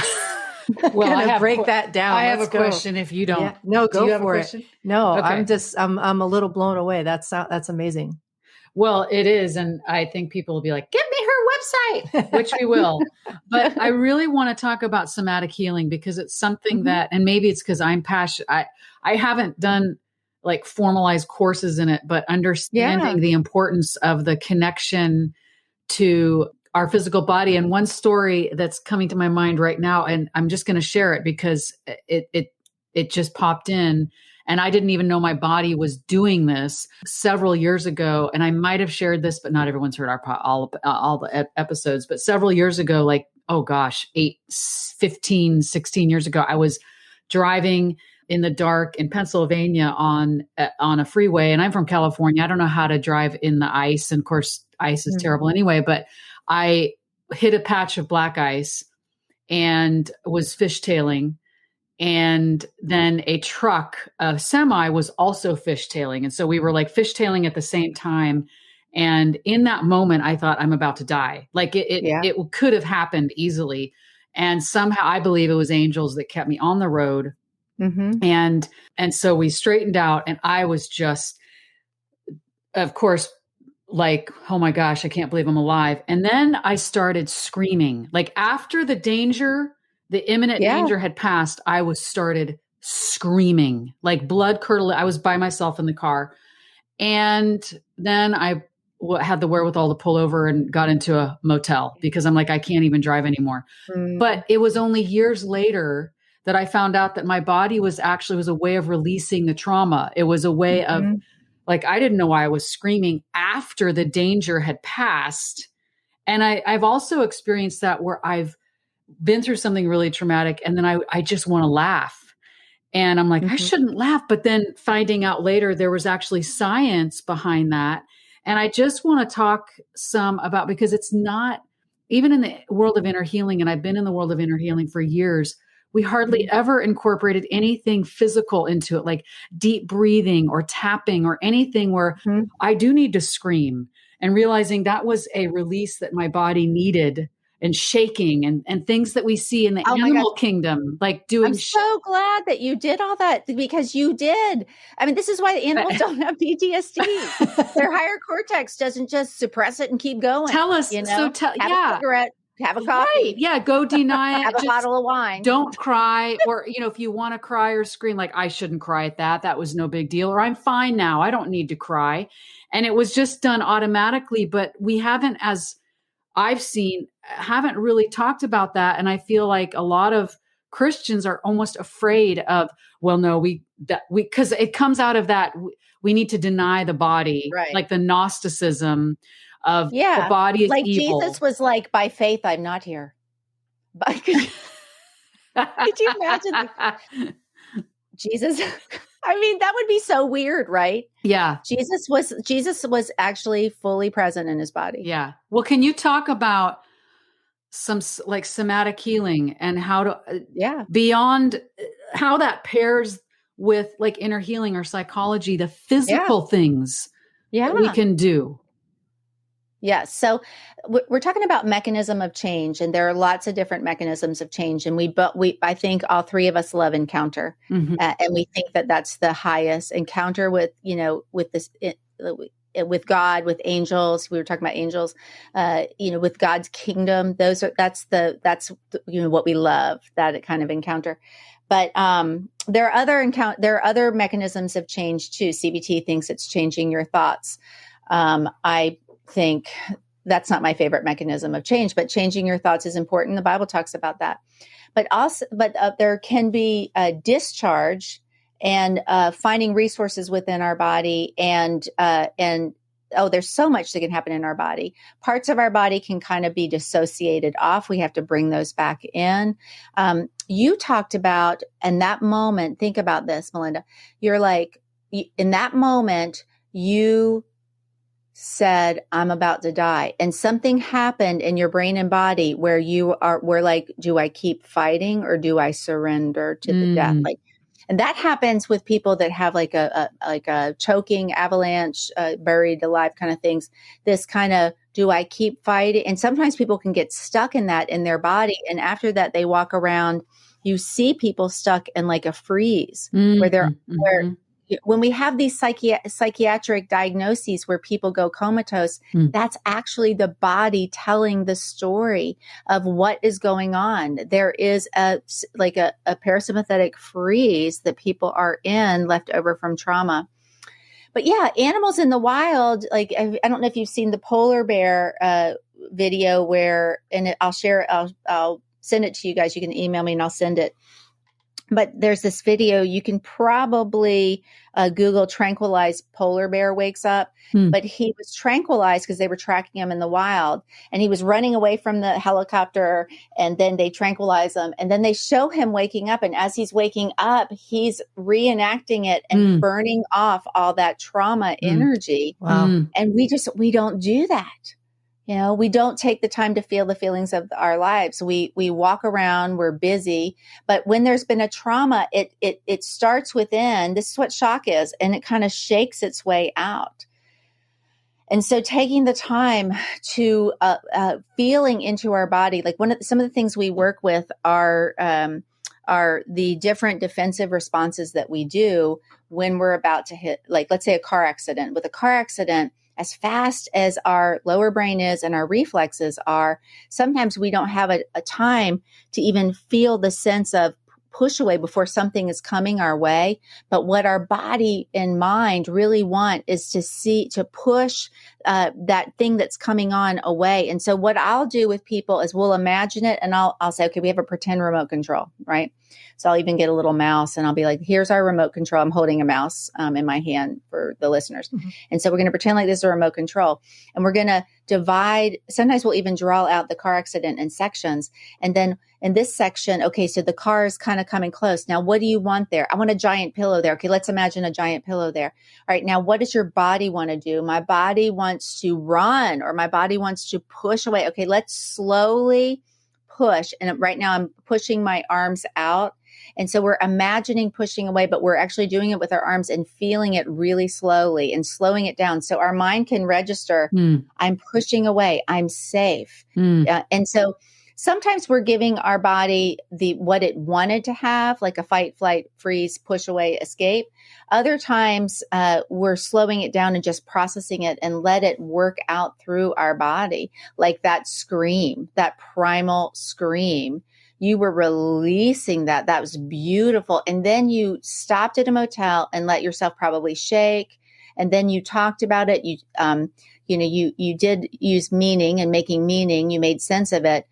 Well, I have break that down. I have a question if you don't. Yeah. No, go for it. No, okay. I'm a little blown away. That's amazing. Well, it is. And I think people will be like, give me her website, which we will. But I really want to talk about somatic healing because it's something that, and maybe it's because I'm passionate. I haven't done like formalized courses in it, but understanding the importance of the connection to our physical body. And one story that's coming to my mind right now, and I'm just going to share it because it just popped in. And I didn't even know my body was doing this several years ago. And I might have shared this, but not everyone's heard all the episodes. But several years ago, like, oh gosh, 15, 16 years ago, I was driving in the dark in Pennsylvania on a freeway. And I'm from California. I don't know how to drive in the ice. And of course, ice is terrible anyway. But I hit a patch of black ice and was fishtailing. And then a truck, a semi, was also fishtailing. And so we were like fishtailing at the same time. And in that moment, I thought, I'm about to die. Like it could have happened easily. And somehow I believe it was angels that kept me on the road. Mm-hmm. And so we straightened out, and I was just, of course, like, oh my gosh, I can't believe I'm alive. And then I started screaming. Like after the imminent danger had passed, I started screaming, like blood curdling. I was by myself in the car. And then I had the wherewithal to pull over and got into a motel because I'm like, I can't even drive anymore. But it was only years later that I found out that my body was a way of releasing the trauma. It was a way of, like, I didn't know why I was screaming after the danger had passed. And I've also experienced that where I've been through something really traumatic and then I just want to laugh. And I'm like, I shouldn't laugh. But then finding out later, there was actually science behind that. And I just want to talk some about, because it's not, even in the world of inner healing, and I've been in the world of inner healing for years, we hardly ever incorporated anything physical into it, like deep breathing or tapping or anything where I do need to scream, and realizing that was a release that my body needed, and shaking and things that we see in the animal kingdom, like doing. I'm so glad that you did all that, because you did. I mean, this is why the animals don't have PTSD. Their higher cortex doesn't just suppress it and keep going. Tell us, have a cigarette, have a coffee. Right. Yeah. Go deny it. Have a bottle of wine. Don't cry. Or, if you want to cry or scream, like, I shouldn't cry at that. That was no big deal. Or I'm fine now. I don't need to cry. And it was just done automatically. But we haven't, as I've seen, haven't really talked about that. And I feel like a lot of Christians are almost afraid of, well, no, because it comes out of that. We need to deny the body, right? Like the Gnosticism of the body is like evil. Jesus was like, by faith, I'm not here. But could you imagine Jesus? I mean, that would be so weird, right? Yeah. Jesus was actually fully present in his body. Yeah. Well, can you talk about some like somatic healing and how to, beyond how that pairs with like inner healing or psychology, the physical things that we can do? Yeah. So we're talking about mechanism of change, and there are lots of different mechanisms of change. And I think all three of us love encounter, and we think that that's the highest encounter with, with this, with God, with angels. We were talking about angels, with God's kingdom. That's what we love, that kind of encounter. But there are other mechanisms of change too. CBT thinks it's changing your thoughts. I think that's not my favorite mechanism of change, but changing your thoughts is important. The Bible talks about that. But there can be a discharge and finding resources within our body, and there's so much that can happen in our body. Parts of our body can kind of be dissociated off. We have to bring those back in. You talked about, in that moment, think about this, Melinda. You're like, in that moment, you said, I'm about to die. And something happened in your brain and body where we're like, do I keep fighting or do I surrender to the death? And that happens with people that have like a choking, avalanche, buried alive kind of things. This kind of, do I keep fighting? And sometimes people can get stuck in that in their body. And after that, they walk around. You see people stuck in like a freeze where when we have these psychiatric diagnoses where people go comatose, that's actually the body telling the story of what is going on. There is a parasympathetic freeze that people are in, left over from trauma. But yeah, animals in the wild, like, I don't know if you've seen the polar bear video I'll share it. I'll send it to you guys. You can email me and I'll send it. But there's this video, you can probably Google tranquilized polar bear wakes up, but he was tranquilized because they were tracking him in the wild, and he was running away from the helicopter, and then they tranquilize him, and then they show him waking up. And as he's waking up, he's reenacting it and burning off all that trauma energy. Wow. And we don't do that. We don't take the time to feel the feelings of our lives. We walk around, we're busy, but when there's been a trauma, it starts within. This is what shock is, and it kind of shakes its way out. And so taking the time to feeling into our body, like some of the things we work with are the different defensive responses that we do when we're about to hit, like, let's say a car accident. With a car accident, as fast as our lower brain is and our reflexes are, sometimes we don't have a time to even feel the sense of push away before something is coming our way. But what our body and mind really want is to push that thing that's coming on away. And so what I'll do with people is we'll imagine it, and I'll say, okay, we have a pretend remote control, right? So I'll even get a little mouse and I'll be like, here's our remote control. I'm holding a mouse in my hand for the listeners. Mm-hmm. And so we're going to pretend like this is a remote control, and we're going to divide. Sometimes we'll even draw out the car accident in sections. And then in this section, okay, so the car is kind of coming close. Now, what do you want there? I want a giant pillow there. Okay, let's imagine a giant pillow there. All right, now what does your body want to do? My body wants to run, or my body wants to push away. Okay, let's slowly push. And right now I'm pushing my arms out. And so we're imagining pushing away, but we're actually doing it with our arms and feeling it really slowly and slowing it down. So our mind can register, I'm pushing away, I'm safe. And so sometimes we're giving our body what it wanted to have, like a fight, flight, freeze, push away, escape. Other times we're slowing it down and just processing it and let it work out through our body. Like that scream, that primal scream. You were releasing that. That was beautiful. And then you stopped at a motel and let yourself probably shake. And then you talked about it. You did use meaning and making meaning. You made sense of it.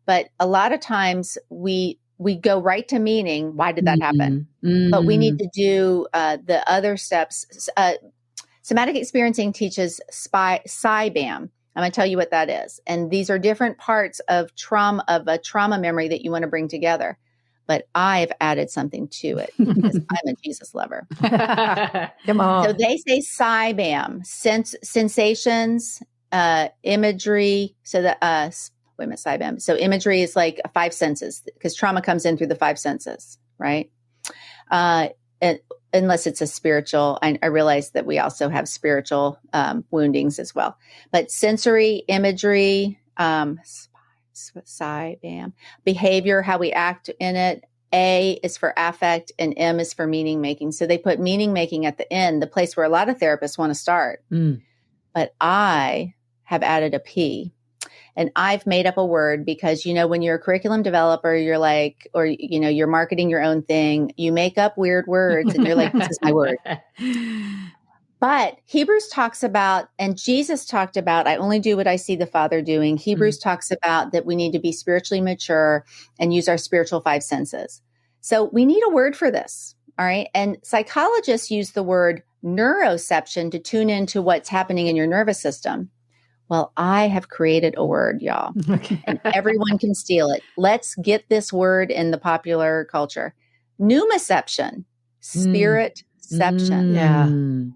But a lot of times we go right to meaning. Why did that happen? Mm-hmm. But we need to do the other steps. Somatic experiencing teaches SIBAM. I'm going to tell you what that is. And these are different parts of a trauma memory that you want to bring together. But I've added something to it because I'm a Jesus lover. Come on. So they say SIBAM, sensations, imagery. So that, wait a minute, SIBAM. So imagery is like 5 senses, because trauma comes in through the 5 senses, right? Unless it's a spiritual, I realize that we also have spiritual woundings as well. But sensory, imagery, SIBAM, behavior, how we act in it. A is for affect and M is for meaning making. So they put meaning making at the end, the place where a lot of therapists want to start. But I have added a P. And I've made up a word because, when you're a curriculum developer, you're like, or, you're marketing your own thing, you make up weird words and you're like, this is my word. But Hebrews talks about, and Jesus talked about, I only do what I see the Father doing. Hebrews talks about that we need to be spiritually mature and use our spiritual 5 senses. So we need a word for this. All right. And psychologists use the word neuroception to tune into what's happening in your nervous system. Well, I have created a word, y'all, and everyone can steal it. Let's get this word in the popular culture. Pneuma-ception, spiritception. Yeah.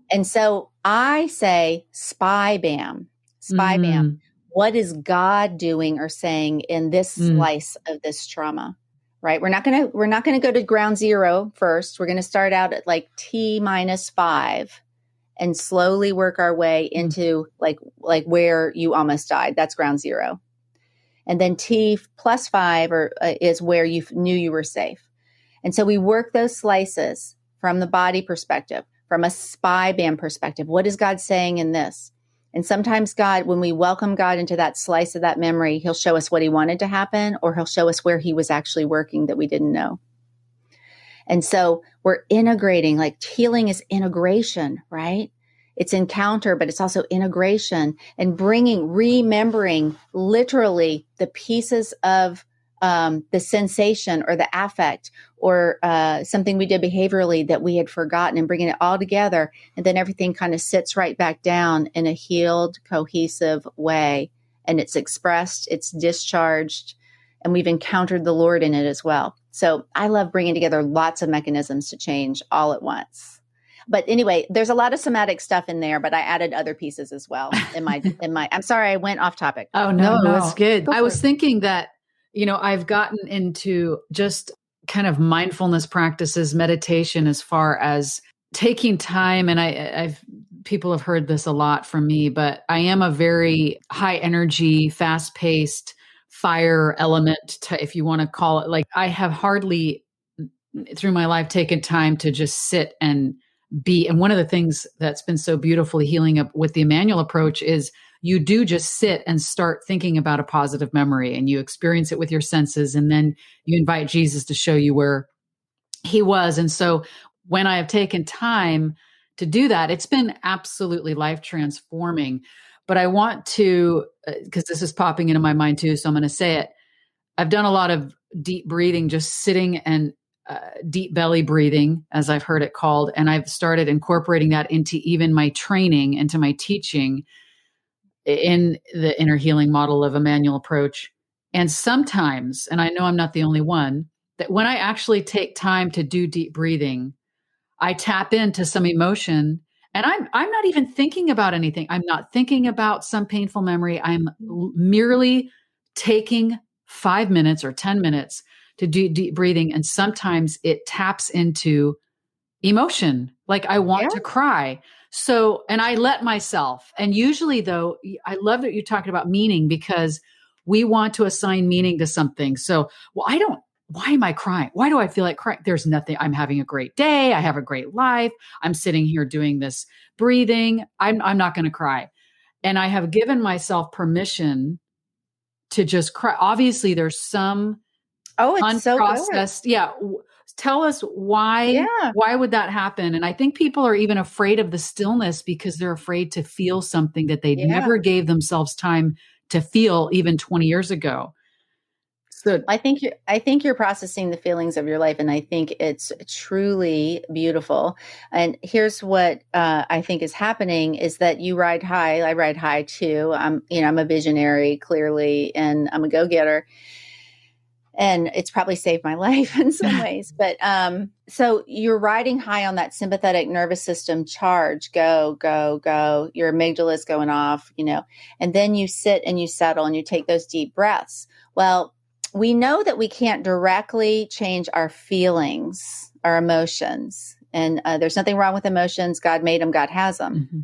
And so I say SPI-BAM. SPI-BAM. What is God doing or saying in this slice of this trauma? Right? We're not going to go to ground zero first. We're going to start out at like T-5. And slowly work our way into like where you almost died. That's ground zero. And then T+5 is where you knew you were safe. And so we work those slices from the body perspective, from a SPI-BAM perspective. What is God saying in this? And sometimes God, when we welcome God into that slice of that memory, he'll show us what he wanted to happen, or he'll show us where he was actually working that we didn't know. And so we're integrating, like healing is integration, right? It's encounter, but it's also integration and remembering literally the pieces of the sensation or the affect or something we did behaviorally that we had forgotten, and bringing it all together. And then everything kind of sits right back down in a healed, cohesive way. And it's expressed, it's discharged, and we've encountered the Lord in it as well. So I love bringing together lots of mechanisms to change all at once. But anyway, there's a lot of somatic stuff in there, but I added other pieces as well I'm sorry, I went off topic. Oh, No, that's good. I was thinking that, I've gotten into just kind of mindfulness practices, meditation, as far as taking time. And people have heard this a lot from me, but I am a very high energy, fast paced fire element, if you want to call it. Like, I have hardly through my life taken time to just sit and be. And one of the things that's been so beautifully healing up with the Emmanuel approach is you do just sit and start thinking about a positive memory, and you experience it with your senses. And then you invite Jesus to show you where he was. And so when I have taken time to do that, it's been absolutely life transforming. But I want to, because this is popping into my mind too, so I'm going to say it. I've done a lot of deep breathing, just sitting and deep belly breathing, as I've heard it called. And I've started incorporating that into even my training, into my teaching in the inner healing model of Emmanuel approach. And sometimes, and I know I'm not the only one, that when I actually take time to do deep breathing, I tap into some emotion, and I'm not even thinking about anything. I'm not thinking about some painful memory. I'm merely taking 5 minutes or 10 minutes to do deep breathing. And sometimes it taps into emotion. Like, I want to cry. So, and I let myself, and usually though, I love that you're talking about meaning, because we want to assign meaning to something. So, why am I crying? Why do I feel like crying? There's nothing. I'm having a great day. I have a great life. I'm sitting here doing this breathing. I'm not going to cry. And I have given myself permission to just cry. Obviously there's some It's unprocessed. Tell us why would that happen? And I think people are even afraid of the stillness because they're afraid to feel something that they never gave themselves time to feel even 20 years ago. So I think you're processing the feelings of your life, and I think it's truly beautiful. And here's what I think is happening is that you ride high. I ride high too. I'm a visionary, clearly, and I'm a go-getter. And it's probably saved my life in some ways. But so you're riding high on that sympathetic nervous system charge, go, go, go. Your amygdala is going off, and then you sit and you settle and you take those deep breaths. Well, we know that we can't directly change our feelings, our emotions. And there's nothing wrong with emotions. God made them. God has them. Mm-hmm.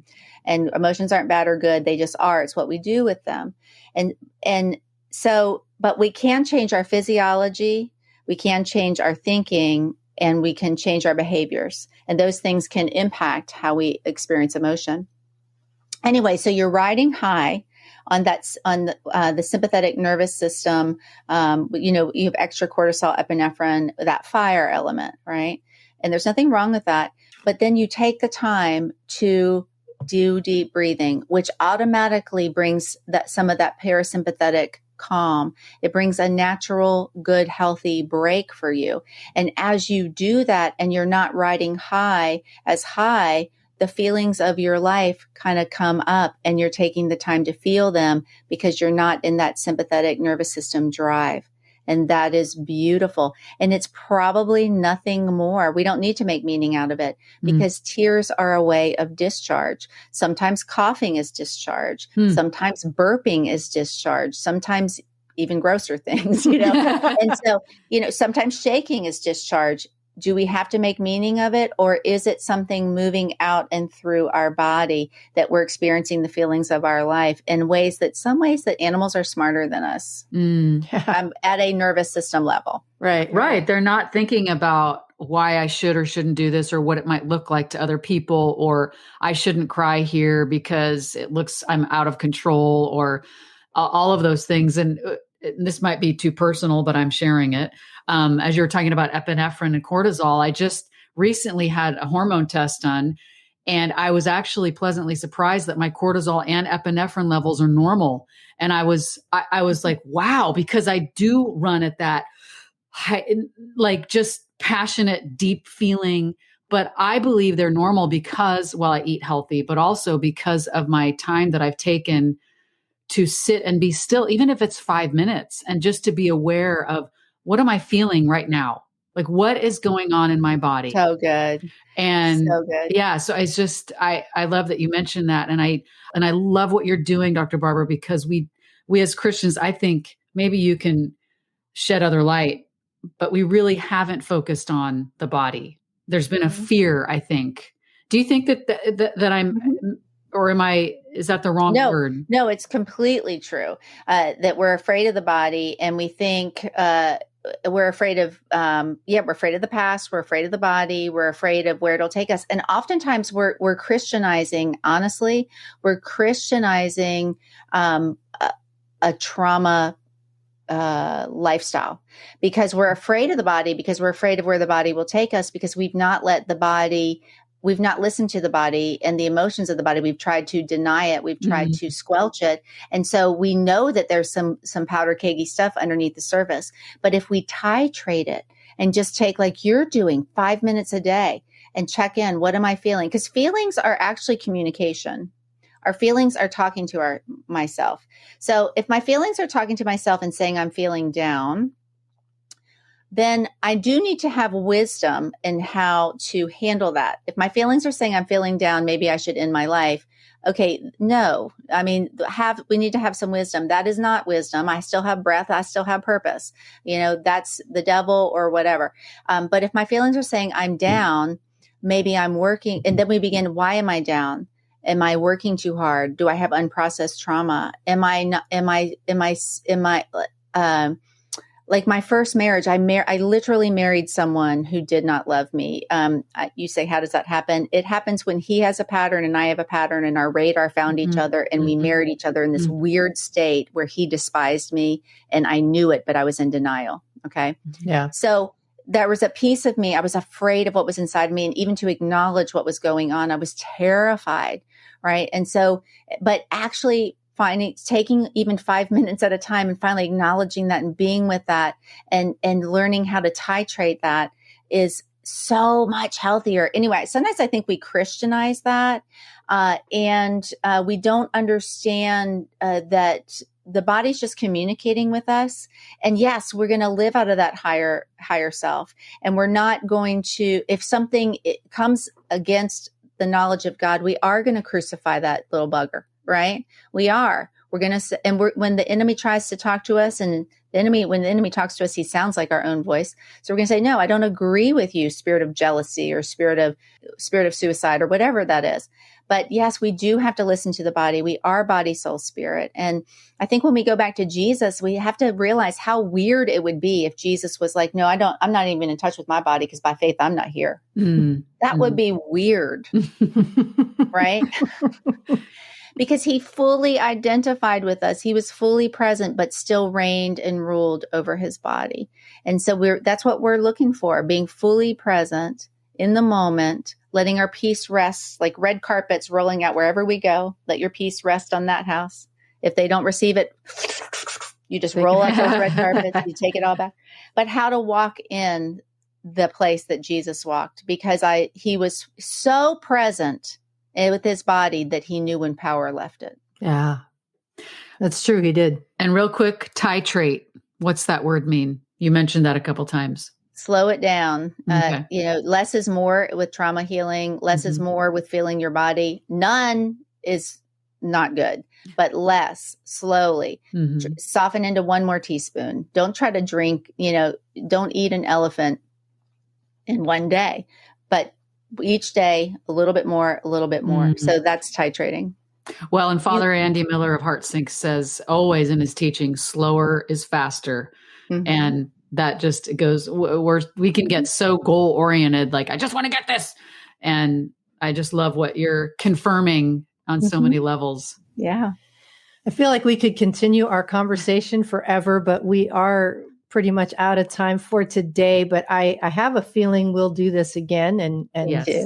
And emotions aren't bad or good. They just are. It's what we do with them. And so, but we can change our physiology. We can change our thinking, and we can change our behaviors. And those things can impact how we experience emotion. Anyway, so you're riding high on the sympathetic nervous system. You have extra cortisol, epinephrine, that fire element, right? And there's nothing wrong with that. But then you take the time to do deep breathing, which automatically brings some of that parasympathetic calm. It brings a natural, good, healthy break for you. And as you do that, and you're not riding high, the feelings of your life kind of come up, and you're taking the time to feel them because you're not in that sympathetic nervous system drive. And that is beautiful. And it's probably nothing more. We don't need to make meaning out of it, because tears are a way of discharge. Sometimes coughing is discharge. Sometimes burping is discharge. Sometimes even grosser things, And so, sometimes shaking is discharge. Do we have to make meaning of it, or is it something moving out and through our body that we're experiencing the feelings of our life in some ways that animals are smarter than us at a nervous system level? Right. They're not thinking about why I should or shouldn't do this, or what it might look like to other people, or I shouldn't cry here because I'm out of control, or all of those things. And this might be too personal, but I'm sharing it. As you were talking about epinephrine and cortisol, I just recently had a hormone test done, and I was actually pleasantly surprised that my cortisol and epinephrine levels are normal. And I was like, wow, because I do run at that high, like just passionate, deep feeling. But I believe they're normal because, I eat healthy, but also because of my time that I've taken to sit and be still, even if it's 5 minutes, and just to be aware of, what am I feeling right now? Like, what is going on in my body? So good. And so good. yeah, so it's just, I love that you mentioned that. And I love what you're doing, Dr. Barber, because we as Christians, I think maybe you can shed other light, but we really haven't focused on the body. There's been a fear, I think. Do you think that I'm, or is that the wrong word? No, it's completely true. That we're afraid of the body, and we think, we're afraid of, we're afraid of the past. We're afraid of the body. We're afraid of where it'll take us. And oftentimes we're Christianizing, honestly, we're Christianizing, a trauma, lifestyle, because we're afraid of the body, because we're afraid of where the body will take us, because we've not listened to the body and the emotions of the body. We've tried to deny it. We've tried to squelch it. And so we know that there's some powder keggy stuff underneath the surface. But if we titrate it and just take, like you're doing, 5 minutes a day and check in, what am I feeling? Because feelings are actually communication. Our feelings are talking to myself. So if my feelings are talking to myself and saying I'm feeling down, then I do need to have wisdom in how to handle that. If my feelings are saying I'm feeling down, maybe I should end my life. Okay, no. I mean, we need to have some wisdom. That is not wisdom. I still have breath. I still have purpose. That's the devil or whatever. But if my feelings are saying I'm down, maybe I'm working, and then we begin, why am I down? Am I working too hard? Do I have unprocessed trauma? Like my first marriage, I literally married someone who did not love me. You say, how does that happen? It happens when he has a pattern and I have a pattern, and our radar found each other, and we married each other in this weird state where he despised me and I knew it, but I was in denial. Okay. Yeah. So there was a piece of me, I was afraid of what was inside me, and even to acknowledge what was going on, I was terrified. Right. And so, but actually taking even 5 minutes at a time and finally acknowledging that and being with that and learning how to titrate that is so much healthier. Anyway, sometimes I think we Christianize that, and we don't understand that the body's just communicating with us. And yes, we're going to live out of that higher self. And we're not going to, if something comes against the knowledge of God, we are going to crucify that little bugger, right? We are. We're going to, and when the enemy tries to talk to us, and when the enemy talks to us, he sounds like our own voice. So we're going to say, no, I don't agree with you, spirit of jealousy or spirit of suicide or whatever that is. But yes, we do have to listen to the body. We are body, soul, spirit. And I think when we go back to Jesus, we have to realize how weird it would be if Jesus was like, no, I'm not even in touch with my body because by faith, I'm not here. That would be weird, right? Because he fully identified with us. He was fully present, but still reigned and ruled over his body. And so that's what we're looking for, being fully present in the moment, letting our peace rest, like red carpets rolling out wherever we go. Let your peace rest on that house. If they don't receive it, you just roll up those red carpets, you take it all back. But how to walk in the place that Jesus walked, because he was so present with his body that he knew when power left it. Yeah, that's true. He did. And real quick, titrate. What's that word mean? You mentioned that a couple times. Slow it down. Okay. Less is more with trauma healing. Less is more with feeling your body. None is not good, but less, slowly. Soften into one more teaspoon. Don't try to drink, don't eat an elephant in one day, but each day, a little bit more, a little bit more. So that's titrating. Well, and Father Andy Miller of HeartSync says always in his teaching, slower is faster. And that just goes, we can get so goal oriented, like, I just want to get this. And I just love what you're confirming on so many levels. Yeah. I feel like we could continue our conversation forever, but we are pretty much out of time for today. But I have a feeling we'll do this again and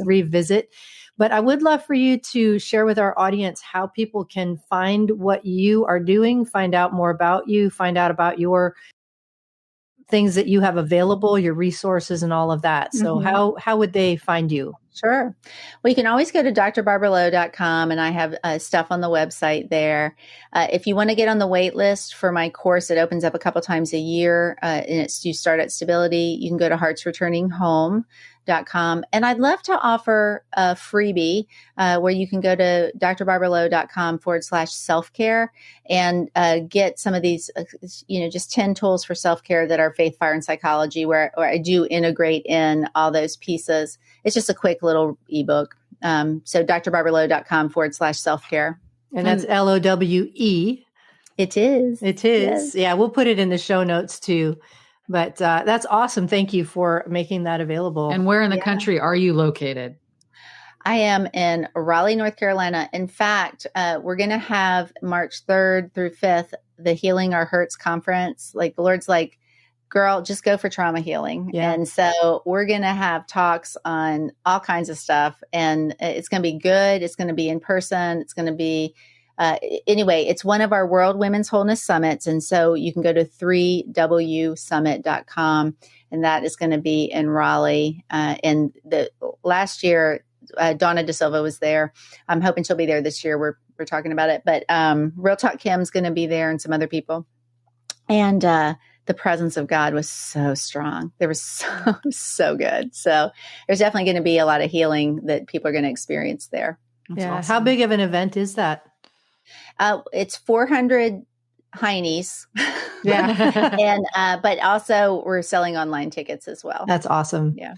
revisit. But I would love for you to share with our audience how people can find what you are doing, find out more about you, find out about your things that you have available, your resources and all of that. So how would they find you? Sure. Well, you can always go to drbarbaralowe.com, and I have stuff on the website there. If you want to get on the wait list for my course, it opens up a couple times a year, and you start at Stability. You can go to heartsreturningHome.com. And I'd love to offer a freebie where you can go to drbarbaralowe.com/self-care and get some of these, just 10 tools for self-care that are faith, fire, and psychology, where I do integrate in all those pieces. It's just a quick little ebook. So drbarbaralowe.com/self-care. And that's LOWE. It is. It is. Yes. Yeah, we'll put it in the show notes too. But that's awesome. Thank you for making that available. And where in the country are you located? I am in Raleigh, North Carolina. In fact, we're going to have March 3rd through 5th, the Healing Our Hurts conference. Like the Lord's like, girl, just go for trauma healing. Yeah. And so we're going to have talks on all kinds of stuff, and it's going to be good. It's going to be in person. It's going to be, anyway, it's one of our World Women's Wholeness Summits. And so you can go to 3wsummit.com, and that is going to be in Raleigh. And the last year, Donna De Silva was there. I'm hoping she'll be there this year. We're talking about it, but Real Talk Kim's going to be there, and some other people. And the presence of God was so strong. There was so good. So there's definitely going to be a lot of healing that people are going to experience there. That's awesome. How big of an event is that? It's 400 heinies. Yeah. And, but also we're selling online tickets as well. That's awesome. Yeah.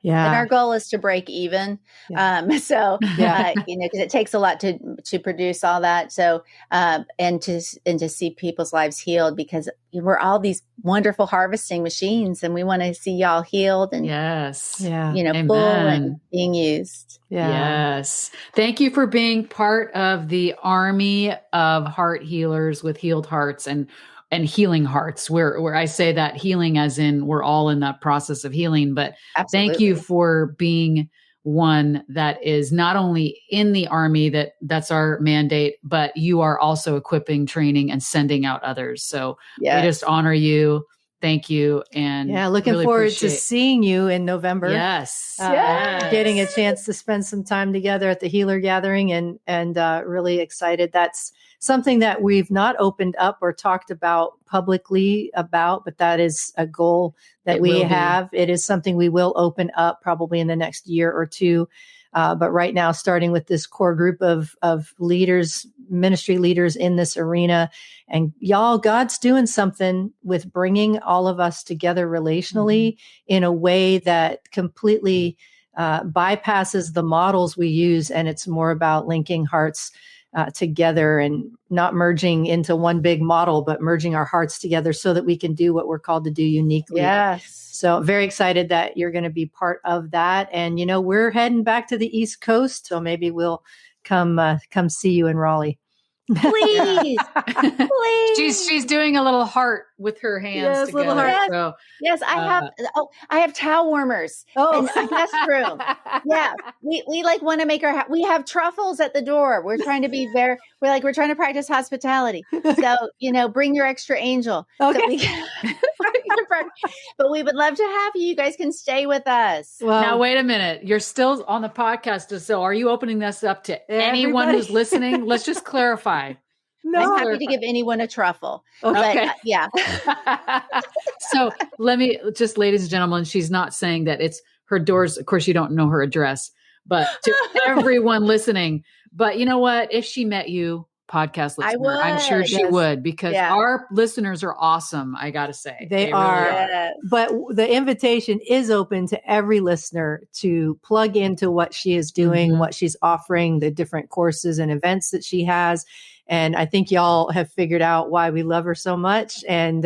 Yeah. And our goal is to break even. Yeah. Because it takes a lot to produce all that. So, and to see people's lives healed, because we're all these wonderful harvesting machines, and we want to see y'all healed and, full and being used. Yeah. Yes. Thank you for being part of the army of heart healers with healed hearts and healing hearts, where I say that healing as in we're all in that process of healing, but Absolutely. Thank you for being one that is not only in the army, that's our mandate, but you are also equipping, training, and sending out others. So we just honor you. Thank you. And looking really forward to seeing you in November. Yes. Getting a chance to spend some time together at the Healer Gathering, and really excited. That's something that we've not opened up or talked about publicly about, but that is a goal that we have. It is something we will open up probably in the next year or two. But right now, starting with this core group of leaders, ministry leaders in this arena, and y'all, God's doing something with bringing all of us together relationally in a way that completely bypasses the models we use. And it's more about linking hearts together and not merging into one big model, but merging our hearts together so that we can do what we're called to do uniquely. Yes. So very excited that you're going to be part of that. And, we're heading back to the East Coast, so maybe we'll come see you in Raleigh. Please. She's doing a little heart with her hands together. Little heart. Yes, So, yes, I have towel warmers and a guest room. Yeah, we want to make we have truffles at the door. We're trying to be we're trying to practice hospitality. So bring your extra angel. Okay. So but we would love to have you. You guys can stay with us. Well, now wait a minute. You're still on the podcast, so are you opening this up to anyone who's listening? Let's just clarify. No, I'm happy to give anyone a truffle. Okay. But, yeah. So let me just, ladies and gentlemen, she's not saying that it's her doors. Of course, you don't know her address, but to everyone listening. But you know what? If she met you, podcast listener, I'm sure she would, because our listeners are awesome. I got to say. They are. Really. But the invitation is open to every listener to plug into what she is doing, what she's offering, the different courses and events that she has. And I think y'all have figured out why we love her so much, and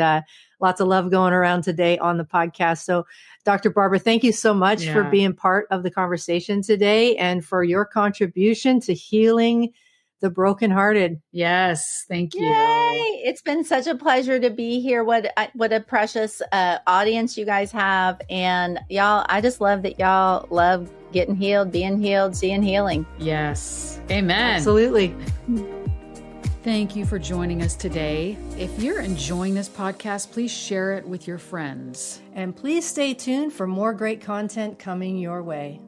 lots of love going around today on the podcast. So Dr. Barbara, thank you so much for being part of the conversation today and for your contribution to healing the brokenhearted. Yes. Thank you. Yay. It's been such a pleasure to be here. What a precious audience you guys have. And y'all, I just love that y'all love getting healed, being healed, seeing healing. Yes. Amen. Absolutely. Thank you for joining us today. If you're enjoying this podcast, please share it with your friends. And please stay tuned for more great content coming your way.